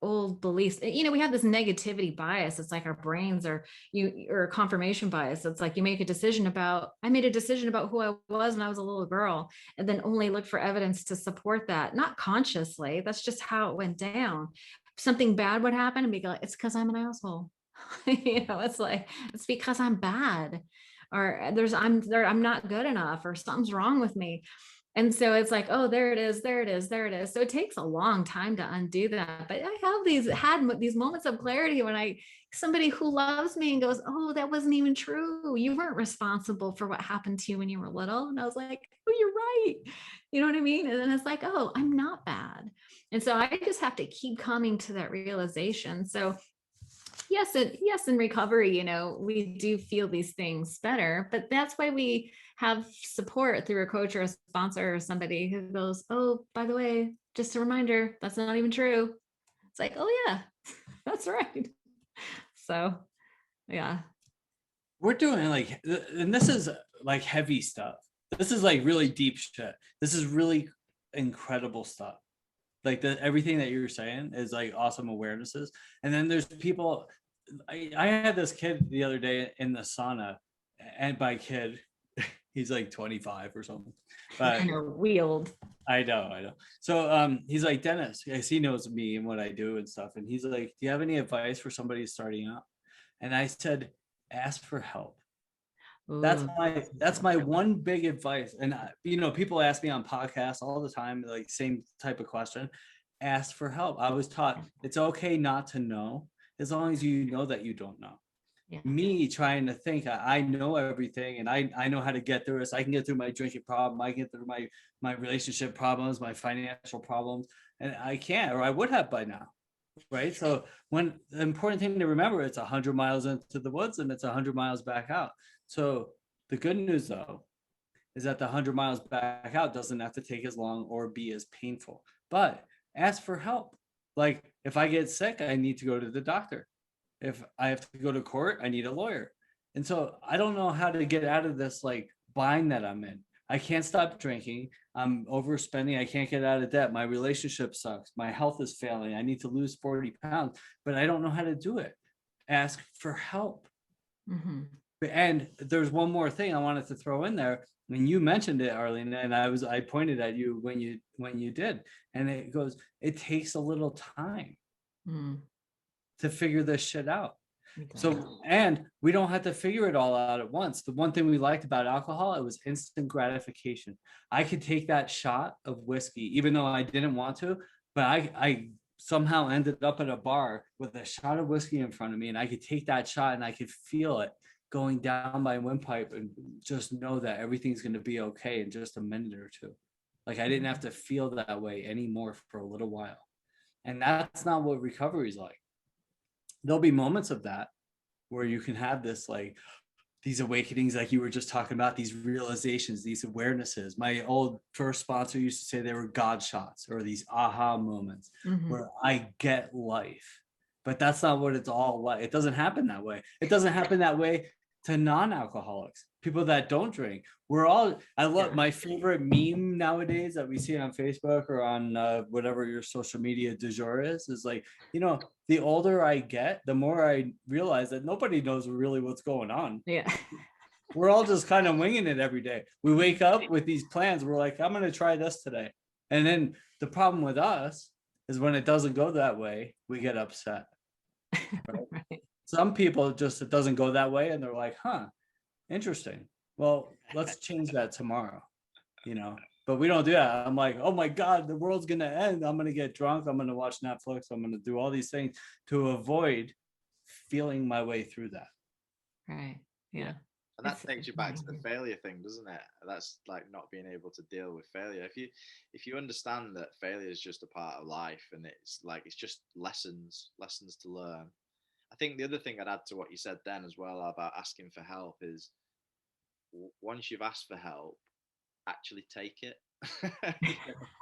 [SPEAKER 1] old beliefs. We have this negativity bias. It's like our brains are or confirmation bias. It's like I made a decision about who I was when I was a little girl, and then only look for evidence to support that, not consciously. That's just how it went down. Something bad would happen and be like, it's because I'm an asshole. It's like, it's because I'm bad, or I'm not good enough, or something's wrong with me. And so it's like, oh, there it is. So it takes a long time to undo that. But I have had these moments of clarity when somebody who loves me and goes, oh, that wasn't even true. You weren't responsible for what happened to you when you were little. And I was like, oh, you're right. You know what I mean? And then it's like, oh, I'm not bad. And so I just have to keep coming to that realization. So yes, in recovery, we do feel these things better, but that's why we have support through a coach or a sponsor or somebody who goes, oh, by the way, just a reminder, that's not even true. It's like, oh yeah, that's right. So yeah.
[SPEAKER 3] We're doing like, and this is like heavy stuff. This is like really deep shit. This is really incredible stuff. Like everything that you're saying is like awesome awarenesses. And then there's people, I had this kid the other day in the sauna, and by kid, he's like 25 or something. But
[SPEAKER 1] wheeled.
[SPEAKER 3] I know. So he's like, Dennis, because he knows me and what I do and stuff. And he's like, do you have any advice for somebody starting out? And I said, ask for help. Ooh. That's my one big advice. And people ask me on podcasts all the time, like same type of question. Ask for help. I was taught it's okay not to know, as long as you know that you don't know. Yeah. Me trying to think I know everything and I know how to get through this. I can get through my drinking problem. I can get through my relationship problems, my financial problems, and I can't, or I would have by now. Right. So when the important thing to remember, it's 100 miles into the woods and it's 100 miles back out. So the good news though, is that the 100 miles back out doesn't have to take as long or be as painful, but ask for help. Like if I get sick, I need to go to the doctor. If I have to go to court, I need a lawyer. And so I don't know how to get out of this like bind that I'm in. I can't stop drinking. I'm overspending. I can't get out of debt. My relationship sucks. My health is failing. I need to lose 40 pounds, but I don't know how to do it. Ask for help. Mm-hmm. And there's one more thing I wanted to throw in there. When you mentioned it, Arlina, and I pointed at you when you did, and it goes, it takes a little time to figure this shit out. Okay. So, and we don't have to figure it all out at once. The one thing we liked about alcohol, it was instant gratification. I could take that shot of whiskey, even though I didn't want to, but I somehow ended up at a bar with a shot of whiskey in front of me, and I could take that shot and I could feel it going down my windpipe and just know that everything's going to be okay in just a minute or two. Like I didn't have to feel that way anymore for a little while. And that's not what recovery is like. There'll be moments of that where you can have this, like these awakenings, like you were just talking about, these realizations, these awarenesses. My old first sponsor used to say they were God shots, or these aha moments where I get life. But that's not what it's all like. It doesn't happen that way. It doesn't happen that way to non-alcoholics, people that don't drink. I love my favorite meme nowadays that we see on Facebook or on whatever your social media du jour is like, the older I get, the more I realize that nobody knows really what's going on.
[SPEAKER 1] Yeah.
[SPEAKER 3] We're all just kind of winging it every day. We wake up with these plans. We're like, I'm going to try this today. And then the problem with us is when it doesn't go that way, we get upset. Right? Right. Some people it doesn't go that way. And they're like, interesting. Well, let's change that tomorrow, but we don't do that. I'm like, oh my God, the world's going to end. I'm going to get drunk. I'm going to watch Netflix. I'm going to do all these things to avoid feeling my way through that.
[SPEAKER 1] Right. Yeah.
[SPEAKER 2] And that takes you back to the failure thing, doesn't it? That's like not being able to deal with failure. If you understand that failure is just a part of life and it's just lessons to learn. I think the other thing I'd add to what you said then as well about asking for help is once you've asked for help, actually take it.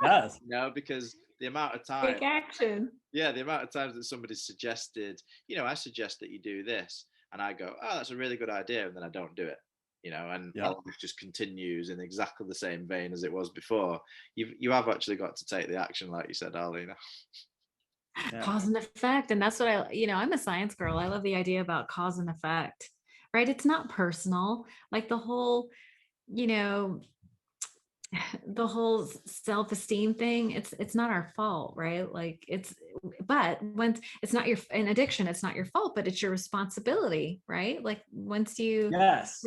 [SPEAKER 3] Yes.
[SPEAKER 2] Because the amount of time.
[SPEAKER 1] Take action.
[SPEAKER 2] Yeah, the amount of times that somebody's suggested, I suggest that you do this. And I go, oh, that's a really good idea. And then I don't do it, and my life just continues in exactly the same vein as it was before. You have actually got to take the action, like you said, Arlina.
[SPEAKER 1] Yeah. Cause and effect. And that's what I'm a science girl. I love the idea about cause and effect, right? It's not personal. Like the whole self-esteem thing, it's not our fault, right? Like but when it's not an addiction, it's not your fault, but it's your responsibility, right? Like once you
[SPEAKER 3] yes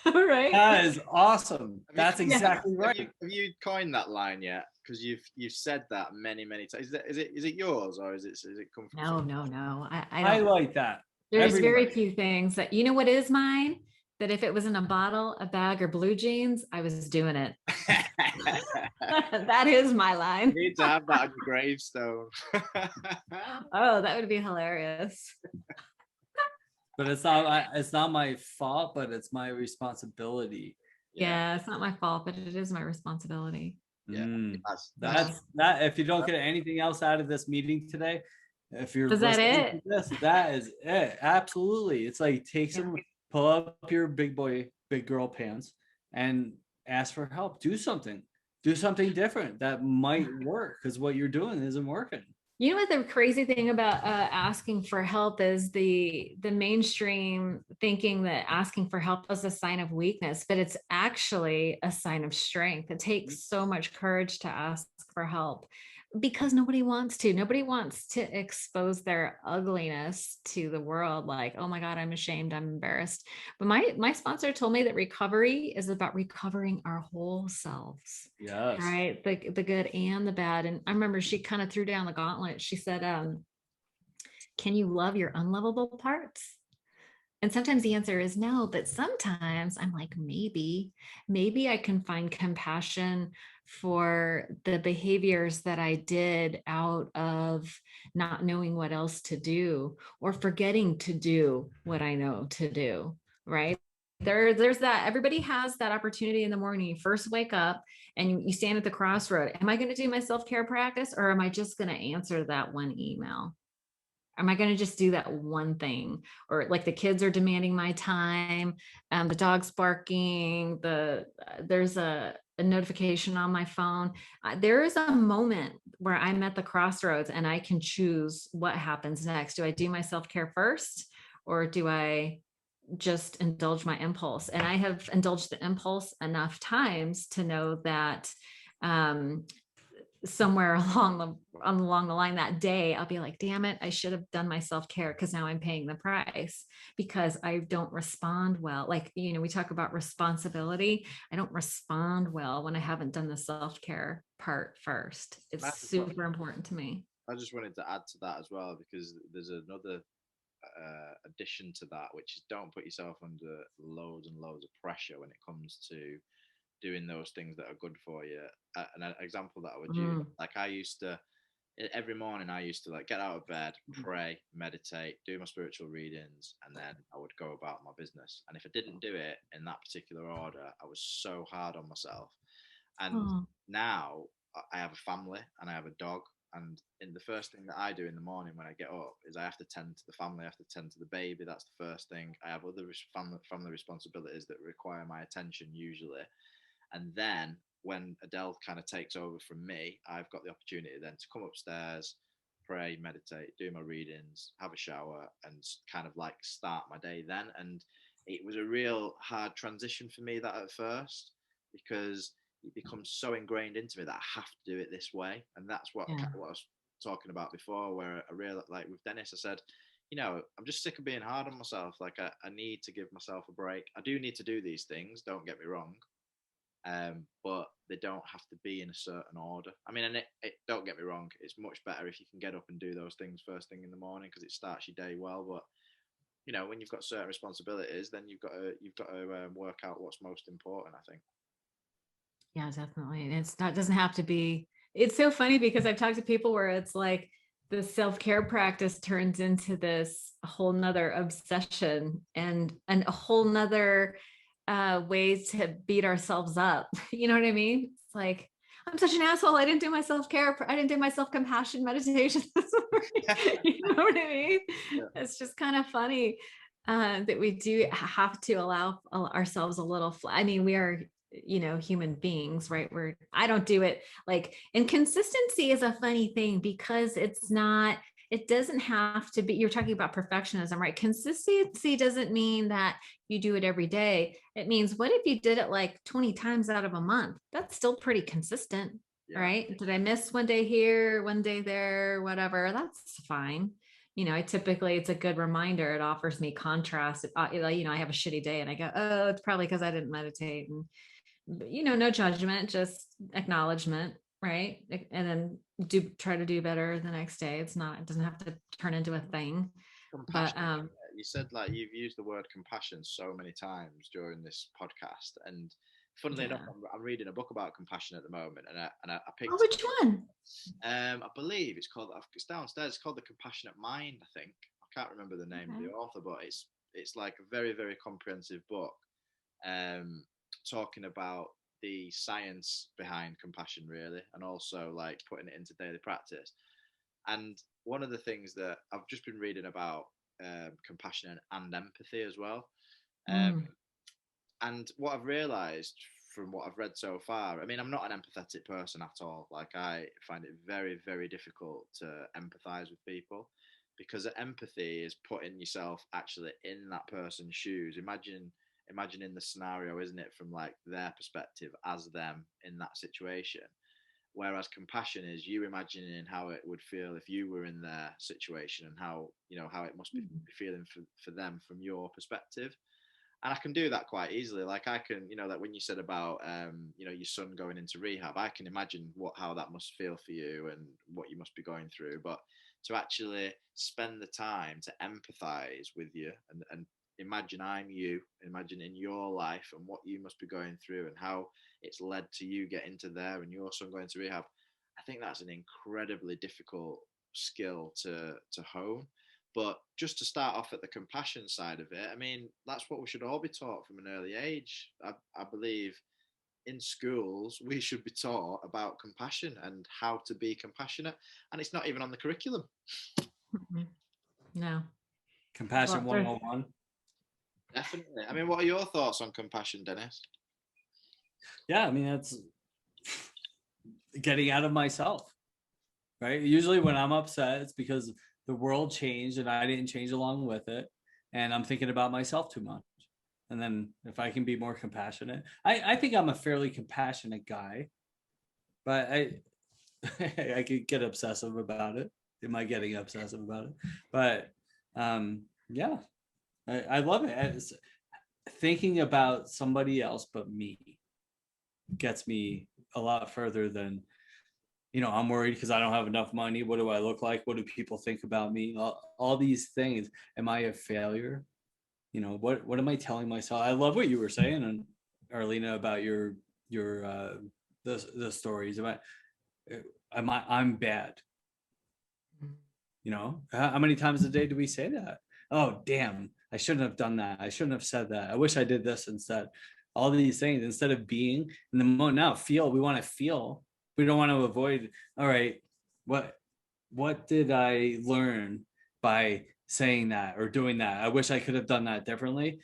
[SPEAKER 1] right,
[SPEAKER 3] that is awesome. That's exactly right.
[SPEAKER 2] Have you coined that line yet? Because you've said that many times. Is it yours or is it come from
[SPEAKER 1] no
[SPEAKER 3] I like that.
[SPEAKER 1] There's very few things that what is mine, that if it was in a bottle, a bag, or blue jeans, I was doing it. That is my line.
[SPEAKER 2] You need to have that on your gravestone.
[SPEAKER 1] Oh, that would be hilarious.
[SPEAKER 3] But it's not my fault, but it's my responsibility.
[SPEAKER 1] Yeah, it's not my fault, but it is my responsibility.
[SPEAKER 2] Yeah,
[SPEAKER 3] that's that. If you don't get anything else out of this meeting today, if you're
[SPEAKER 1] is that it?
[SPEAKER 3] That is it. Absolutely. It's like pull up your big girl pants and ask for help. Do something different that might work, because what you're doing isn't working.
[SPEAKER 1] You know what the crazy thing about asking for help is the mainstream thinking that asking for help is a sign of weakness, but it's actually a sign of strength. It takes so much courage to ask for help because nobody wants to expose their ugliness to the world. Like, oh my God, I'm ashamed, I'm embarrassed. But my sponsor told me that recovery is about recovering our whole selves.
[SPEAKER 3] Yes.
[SPEAKER 1] Right. The good and the bad. And I remember she kind of threw down the gauntlet. She said, can you love your unlovable parts? And sometimes the answer is no, but sometimes I'm like, maybe I can find compassion for the behaviors that I did out of not knowing what else to do or forgetting to do what I know to do, right? There's that. Everybody has that opportunity in the morning. You first wake up and you stand at the crossroad. Am I going to do my self-care practice, or am I just going to answer that one email? Am I going to just do that one thing? Or like the kids are demanding my time, the dog's barking, there's a notification on my phone. There is a moment where I'm at the crossroads and I can choose what happens next. Do I do my self-care first, or do I just indulge my impulse? And I have indulged the impulse enough times to know that somewhere along the line that day, I'll be like, damn it, I should have done my self-care, because now I'm paying the price because I don't respond well. Like, we talk about responsibility. I don't respond well when I haven't done the self-care part first. It's super important to me.
[SPEAKER 2] I just wanted to add to that as well, because there's another addition to that, which is don't put yourself under loads and loads of pressure when it comes to doing those things that are good for you. An example that I would use, like I used to, every morning I used to like get out of bed, pray, meditate, do my spiritual readings, and then I would go about my business. And if I didn't do it in that particular order, I was so hard on myself. And now I have a family and I have a dog, and in the first thing that I do in the morning when I get up is I have to tend to the family. I have to tend to the baby. That's the first thing. I have other family responsibilities that require my attention usually. And then when Adele kind of takes over from me, I've got the opportunity then to come upstairs, pray, meditate, do my readings, have a shower, and kind of like start my day then. And it was a real hard transition for me that at first, because it becomes so ingrained into me that I have to do it this way. And that's what,
[SPEAKER 1] Yeah.
[SPEAKER 2] what I was talking about before, where I real like with Dennis, I said, you know, I'm just sick of being hard on myself. Like I need to give myself a break. I do need to do these things, don't get me wrong. But they don't have to be in a certain order. I mean, and don't get me wrong, it's much better if you can get up and do those things first thing in the morning, because it starts your day well. But you know, when you've got certain responsibilities, then you've got to work out what's most important, I think.
[SPEAKER 1] Yeah, definitely. And it's not, doesn't have to be, it's so funny because I've talked to people where it's like the self-care practice turns into this whole nother obsession and a whole nother ways to beat ourselves up. You know what I mean? It's like, I'm such an asshole. I didn't do my self-care. I didn't do my self-compassion meditation this morning. You know what I mean?
[SPEAKER 2] Yeah.
[SPEAKER 1] It's just kind of funny that we do have to allow ourselves a little, I mean, we are, you know, human beings, right? I don't do it like, and consistency is a funny thing because it's not, it doesn't have to be, you're talking about perfectionism, right? Consistency doesn't mean that you do it every day. It means, what if you did it like 20 times out of a month? That's still pretty consistent, right? Did I miss one day here, one day there, whatever? That's fine. You know, it's a good reminder. It offers me contrast. You know, I have a shitty day and I go, oh, it's probably because I didn't meditate. And, you know, no judgment, just acknowledgement, right? And then try to do better the next day. It doesn't have to turn into a thing.
[SPEAKER 2] Compassion.
[SPEAKER 1] But
[SPEAKER 2] you said, like, you've used the word compassion so many times during this podcast, and funnily enough, I'm reading a book about compassion at the moment, and I picked.
[SPEAKER 1] Oh, which one?
[SPEAKER 2] I believe it's downstairs. It's called The Compassionate Mind, I think. I can't remember the name of the author, but it's like a very, very comprehensive book, talking about the science behind compassion, really, and also like putting it into daily practice. And one of the things that I've just been reading about compassion and empathy as well. And what I've realized from what I've read so far, I mean, I'm not an empathetic person at all. Like, I find it very, very difficult to empathize with people, because empathy is putting yourself actually in that person's shoes. Imagining the scenario, isn't it, from like their perspective as them in that situation. Whereas compassion is you imagining how it would feel if you were in their situation, and how, you know, how it must be feeling for them from your perspective. And I can do that quite easily. Like, I can, you know, like when you said about, you know, your son going into rehab, I can imagine how that must feel for you and what you must be going through. But to actually spend the time to empathize with you and imagine I'm you, imagine in your life and what you must be going through and how it's led to you getting to there and your son going to rehab, I think that's an incredibly difficult skill to hone. But just to start off at the compassion side of it, I mean, that's what we should all be taught from an early age. I believe in schools, we should be taught about compassion and how to be compassionate. And it's not even on the curriculum.
[SPEAKER 1] No.
[SPEAKER 3] Compassion 101.
[SPEAKER 2] Definitely. I mean, what are your thoughts on compassion, Dennis?
[SPEAKER 3] Yeah, I mean, that's getting out of myself, right? Usually when I'm upset, it's because the world changed and I didn't change along with it. And I'm thinking about myself too much. And then if I can be more compassionate, I think I'm a fairly compassionate guy, but I could get obsessive about it. Am I getting obsessive about it? But yeah, I love it. Thinking about somebody else but me gets me a lot further than, you know, I'm worried because I don't have enough money. What do I look like? What do people think about me? All these things. Am I a failure? You know, what am I telling myself? I love what you were saying, and Arlina, about your the stories about I'm bad. You know, how many times a day do we say that? Oh, damn, I shouldn't have done that. I shouldn't have said that. I wish I did this instead. All these things, instead of being in the moment now, we want to feel. We don't want to avoid, all right, what what did I learn by saying that or doing that? I wish I could have done that differently.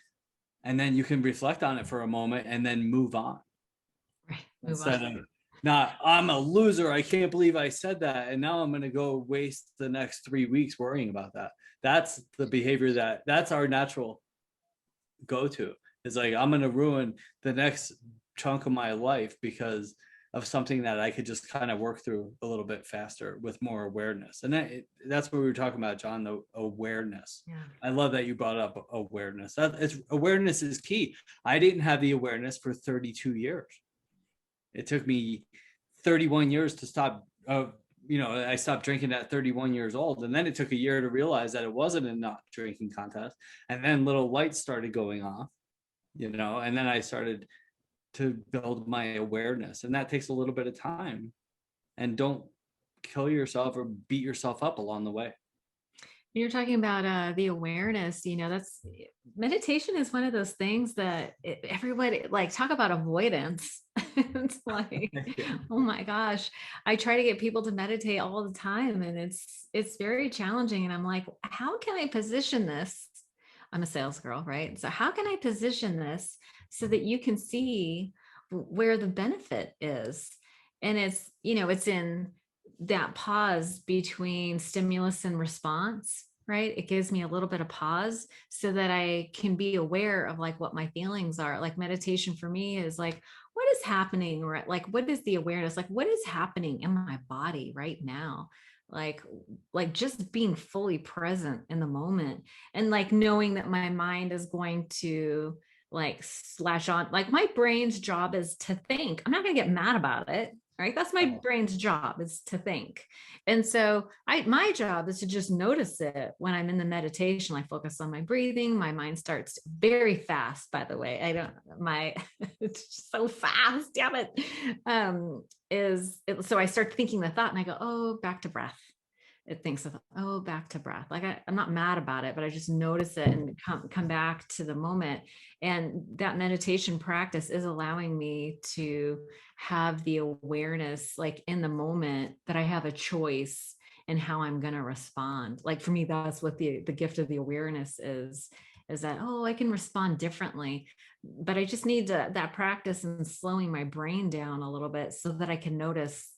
[SPEAKER 3] And then you can reflect on it for a moment and then move on.
[SPEAKER 1] Right. Move
[SPEAKER 3] Instead
[SPEAKER 1] on.
[SPEAKER 3] of not, I'm a loser. I can't believe I said that. And now I'm going to go waste the next 3 weeks worrying about that. That's the behavior that's our natural go to. It's like, I'm going to ruin the next chunk of my life because of something that I could just kind of work through a little bit faster with more awareness. And that's what we were talking about, John, the awareness.
[SPEAKER 1] Yeah.
[SPEAKER 3] I love that you brought up awareness. Awareness is key. I didn't have the awareness for 32 years. It took me 31 years to stop. I stopped drinking at 31 years old. And then it took a year to realize that it wasn't a not drinking contest. And then little lights started going off, and then I started to build my awareness. And that takes a little bit of time. And don't kill yourself or beat yourself up along the way.
[SPEAKER 1] You're talking about the awareness, that's meditation is one of those things that everybody, like, talk about avoidance. It's like, oh my gosh, I try to get people to meditate all the time, and it's very challenging. And I'm like, how can I position this? I'm a sales girl, right? So how can I position this so that you can see where the benefit is? And it's in that pause between stimulus and response, right? It gives me a little bit of pause so that I can be aware of like what my feelings are. Like meditation for me is like, what is happening? Right? Like, what is the awareness? Like, what is happening in my body right now? Like just being fully present in the moment, and like knowing that my mind is going to like slash on, like my brain's job is to think. I'm not going to get mad about it. Right. That's my brain's job, is to think. And so my job is to just notice it when I'm in the meditation. I focus on my breathing. My mind starts very fast, by the way. It's so fast. Damn it. So I start thinking the thought and I go, oh, back to breath. It thinks of, oh, back to breath. Like I'm not mad about it, but I just notice it and come back to the moment. And that meditation practice is allowing me to have the awareness, like in the moment, that I have a choice in how I'm going to respond. Like for me, that's what the gift of the awareness is that, oh, I can respond differently, but I just need that practice and slowing my brain down a little bit so that I can notice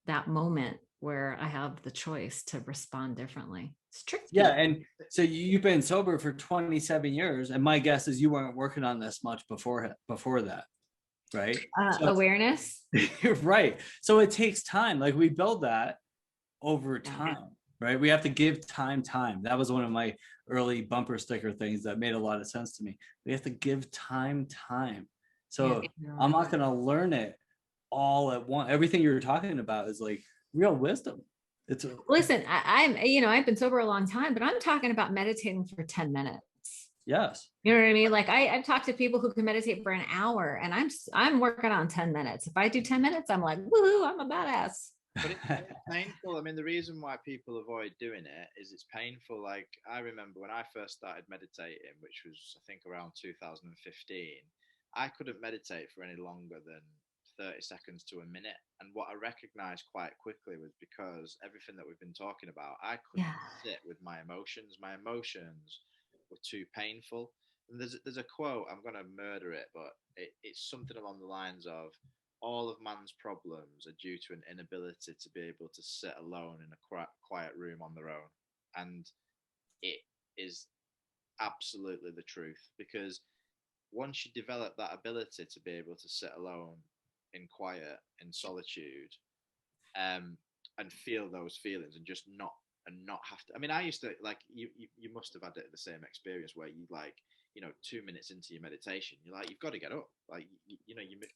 [SPEAKER 1] that moment where I have the choice to respond differently. It's tricky.
[SPEAKER 3] Yeah. And so you've been sober for 27 years. And my guess is you weren't working on this much before that. Right.
[SPEAKER 1] Awareness.
[SPEAKER 3] Right. So it takes time. Like we build that over time, right? We have to give time. That was one of my early bumper sticker things that made a lot of sense to me. We have to give time. So I'm not going to learn it all at once. Everything you're talking about is like real wisdom.
[SPEAKER 1] Listen, I've been sober a long time, but I'm talking about meditating for 10 minutes.
[SPEAKER 3] Yes.
[SPEAKER 1] You know what I mean? Like I've talked to people who can meditate for an hour, and I'm working on 10 minutes. If I do 10 minutes, I'm like, woohoo, I'm a badass.
[SPEAKER 2] But it's painful. I mean, the reason why people avoid doing it is it's painful. Like I remember when I first started meditating, which was I think around 2015, I couldn't meditate for any longer than 30 seconds to a minute. And what I recognized quite quickly was because everything that we've been talking about, I couldn't sit with my emotions. My emotions were too painful. And there's a quote, I'm going to murder it, but it's something along the lines of, all of man's problems are due to an inability to be able to sit alone in a quiet room on their own. And it is absolutely the truth, because once you develop that ability to be able to sit alone in quiet, in solitude, and feel those feelings and not have to. I mean, I used to, like, you must have had the same experience where you, like, 2 minutes into your meditation, you're like, you've got to get up. Like,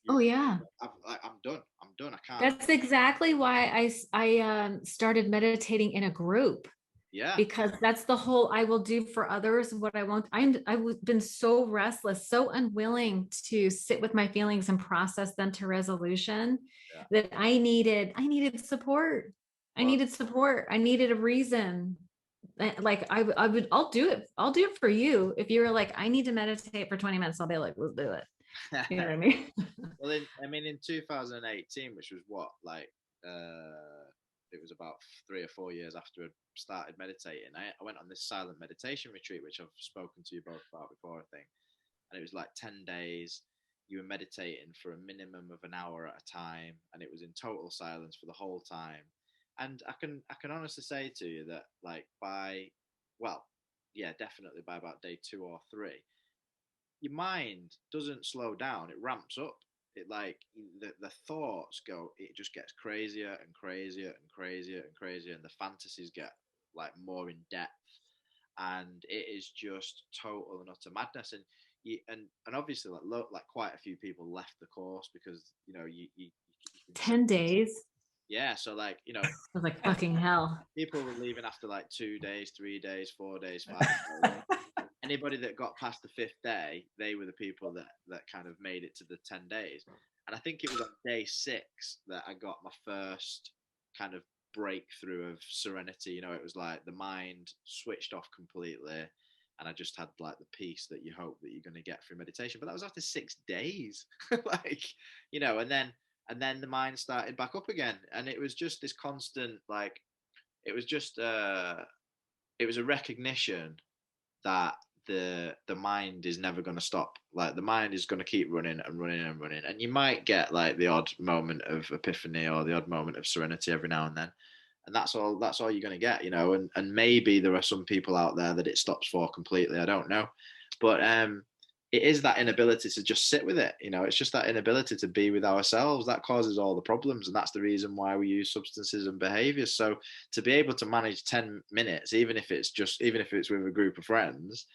[SPEAKER 1] oh yeah,
[SPEAKER 2] I'm done. I can't.
[SPEAKER 1] That's exactly why I started meditating in a group.
[SPEAKER 2] Yeah.
[SPEAKER 1] Because that's the whole, I will do for others what I want. I've been so restless, so unwilling to sit with my feelings and process them to resolution, that I needed support. I needed support. I needed a reason. Like I'll do it for you. If you were like, I need to meditate for 20 minutes, I'll be like, let's do it. You know what I mean?
[SPEAKER 2] Well, in 2018, which was what, like it was about 3 or 4 years after I started meditating. I went on this silent meditation retreat, which I've spoken to you both about before, I think. And it was like 10 days. You were meditating for a minimum of an hour at a time, and it was in total silence for the whole time. And I can honestly say to you that, like, definitely by about day 2 or 3, your mind doesn't slow down; it ramps up. It, like, the thoughts go, it just gets crazier and crazier and crazier and crazier, and the fantasies get like more in depth, and it is just total and utter madness. And and obviously, like quite a few people left the course because you
[SPEAKER 1] 10 days.
[SPEAKER 2] Yeah, so, like,
[SPEAKER 1] I was like, fucking hell.
[SPEAKER 2] people were leaving after like 2 days, 3 days, 4 days, 5 days. Anybody that got past the 5th day, they were the people that kind of made it to the 10 days. And I think it was on day 6 that I got my first kind of breakthrough of serenity. It was like the mind switched off completely, and I just had like the peace that you hope that you're going to get through meditation. But that was after 6 days. Like, and then the mind started back up again, and it was just this constant, like, it was just it was a recognition that the mind is never going to stop. Like, the mind is going to keep running and running and running, and you might get like the odd moment of epiphany or the odd moment of serenity every now and then, and that's all you're going to get. And maybe there are some people out there that it stops for completely, I don't know, but it is that inability to just sit with it. It's just that inability to be with ourselves that causes all the problems, and that's the reason why we use substances and behaviors. So to be able to manage 10 minutes, even if it's with a group of friends,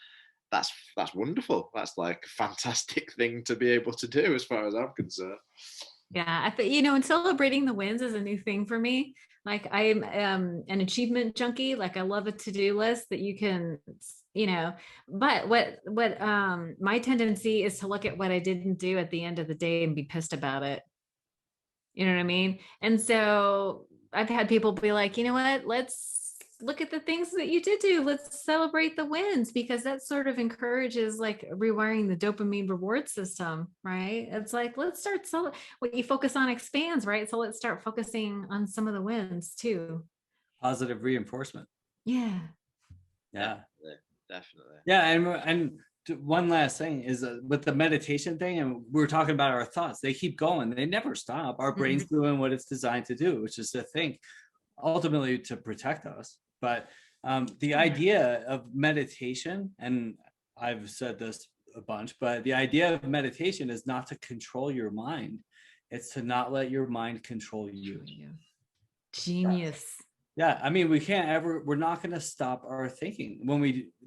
[SPEAKER 2] that's wonderful. That's like a fantastic thing to be able to do, as far as I'm concerned.
[SPEAKER 1] Yeah, and celebrating the wins is a new thing for me. Like, I'm an achievement junkie. Like, I love a to-do list that you can, but what my tendency is to look at what I didn't do at the end of the day and be pissed about it. You know what I mean? And so I've had people be like, you know what, let's look at the things that you did do. Let's celebrate the wins, because that sort of encourages like rewiring the dopamine reward system, right? It's like, let's start what you focus on expands, right? So let's start focusing on some of the wins too.
[SPEAKER 3] Positive reinforcement.
[SPEAKER 1] Yeah.
[SPEAKER 2] Definitely.
[SPEAKER 3] Yeah, and one last thing is with the meditation thing, and we were talking about our thoughts. They keep going. They never stop. Our brain's doing what it's designed to do, which is to think, ultimately to protect us. But the idea of meditation, and I've said this a bunch, but the idea of meditation is not to control your mind. It's to not let your mind control you.
[SPEAKER 1] Genius.
[SPEAKER 3] Yeah, I mean, we're not going to stop our thinking.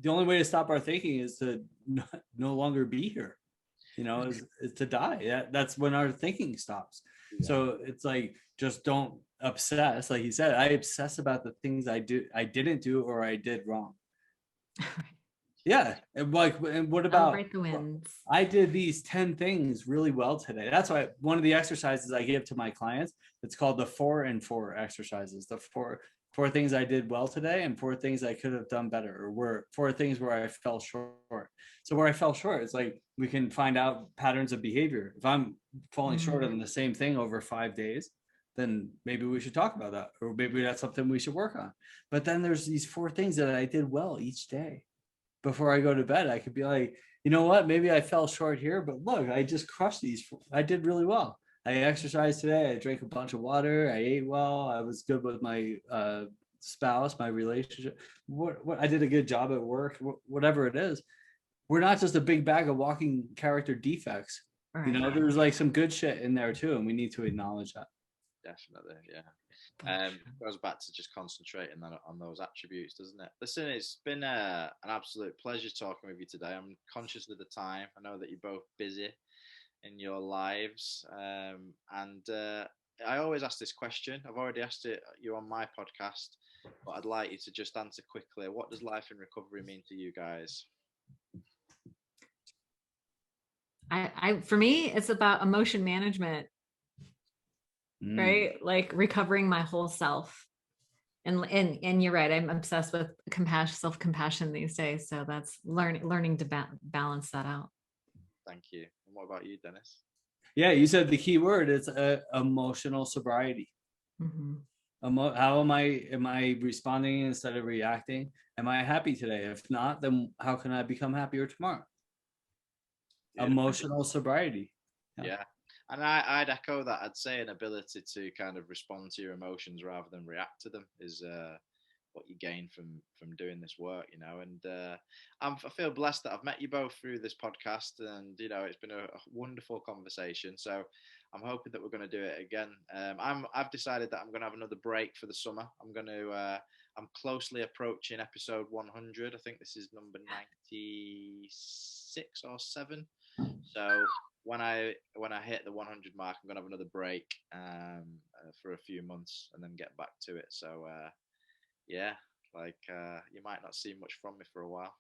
[SPEAKER 3] The only way to stop our thinking is to no longer be here, is to die. Yeah, that's when our thinking stops. Yeah. So it's like, just don't obsess. Like you said, I obsess about the things I didn't do, or I did wrong. Yeah. And what about
[SPEAKER 1] celebrate the wins?
[SPEAKER 3] I did these 10 things really well today. That's why one of the exercises I give to my clients, it's called the 4 and 4 exercises. The four things I did well today, and 4 things I could have done better, or were 4 things where I fell short. So where I fell short, it's like we can find out patterns of behavior. If I'm falling short on the same thing over 5 days, then maybe we should talk about that, or maybe that's something we should work on. But then there's these 4 things that I did well each day. Before I go to bed, I could be like, you know what, maybe I fell short here, but look, I just crushed these. I did really well. I exercised today. I drank a bunch of water. I ate well. I was good with my spouse, my relationship. What I did a good job at work, whatever it is. We're not just a big bag of walking character defects. Right. There's like some good shit in there too, and we need to acknowledge that.
[SPEAKER 2] Definitely, yeah. Goes back to just concentrating on those attributes, doesn't it? Listen, it's been an absolute pleasure talking with you today. I'm conscious of the time. I know that you're both busy in your lives, and I always ask this question. I've already asked you on my podcast, but I'd like you to just answer quickly. What does life in recovery mean to you guys?
[SPEAKER 1] For me, it's about emotion management. Right? Like recovering my whole self. And you're right. I'm obsessed with self-compassion these days. So that's learning to balance that out.
[SPEAKER 2] Thank you. And what about you, Dennis?
[SPEAKER 3] Yeah, you said the key word is emotional sobriety. How am I responding instead of reacting? Am I happy today? If not, then how can I become happier tomorrow? Emotional sobriety.
[SPEAKER 2] Yeah. And I'd echo that. I'd say an ability to kind of respond to your emotions rather than react to them is what you gain from doing this work, you know. And I feel blessed that I've met you both through this podcast, and you know, it's been a wonderful conversation. So I'm hoping that we're going to do it again. I've decided that I'm going to have another break for the summer. I'm closely approaching episode 100. I think this is number 96 or 7. So when I hit the 100 mark, I'm gonna have another break for a few months and then get back to it. So yeah, you might not see much from me for a while.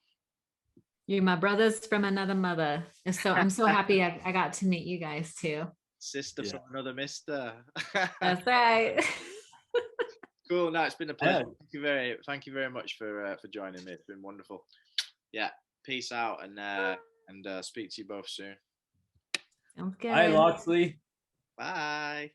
[SPEAKER 1] You're my brothers from another mother. And so I'm so happy I got to meet you guys too.
[SPEAKER 2] Sister from another mister.
[SPEAKER 1] That's right.
[SPEAKER 2] Cool. No, it's been a pleasure. Thank you very much for joining me. It's been wonderful. Yeah. Peace out and speak to you both soon.
[SPEAKER 1] Sounds good.
[SPEAKER 3] Bye, Loxley.
[SPEAKER 2] Bye.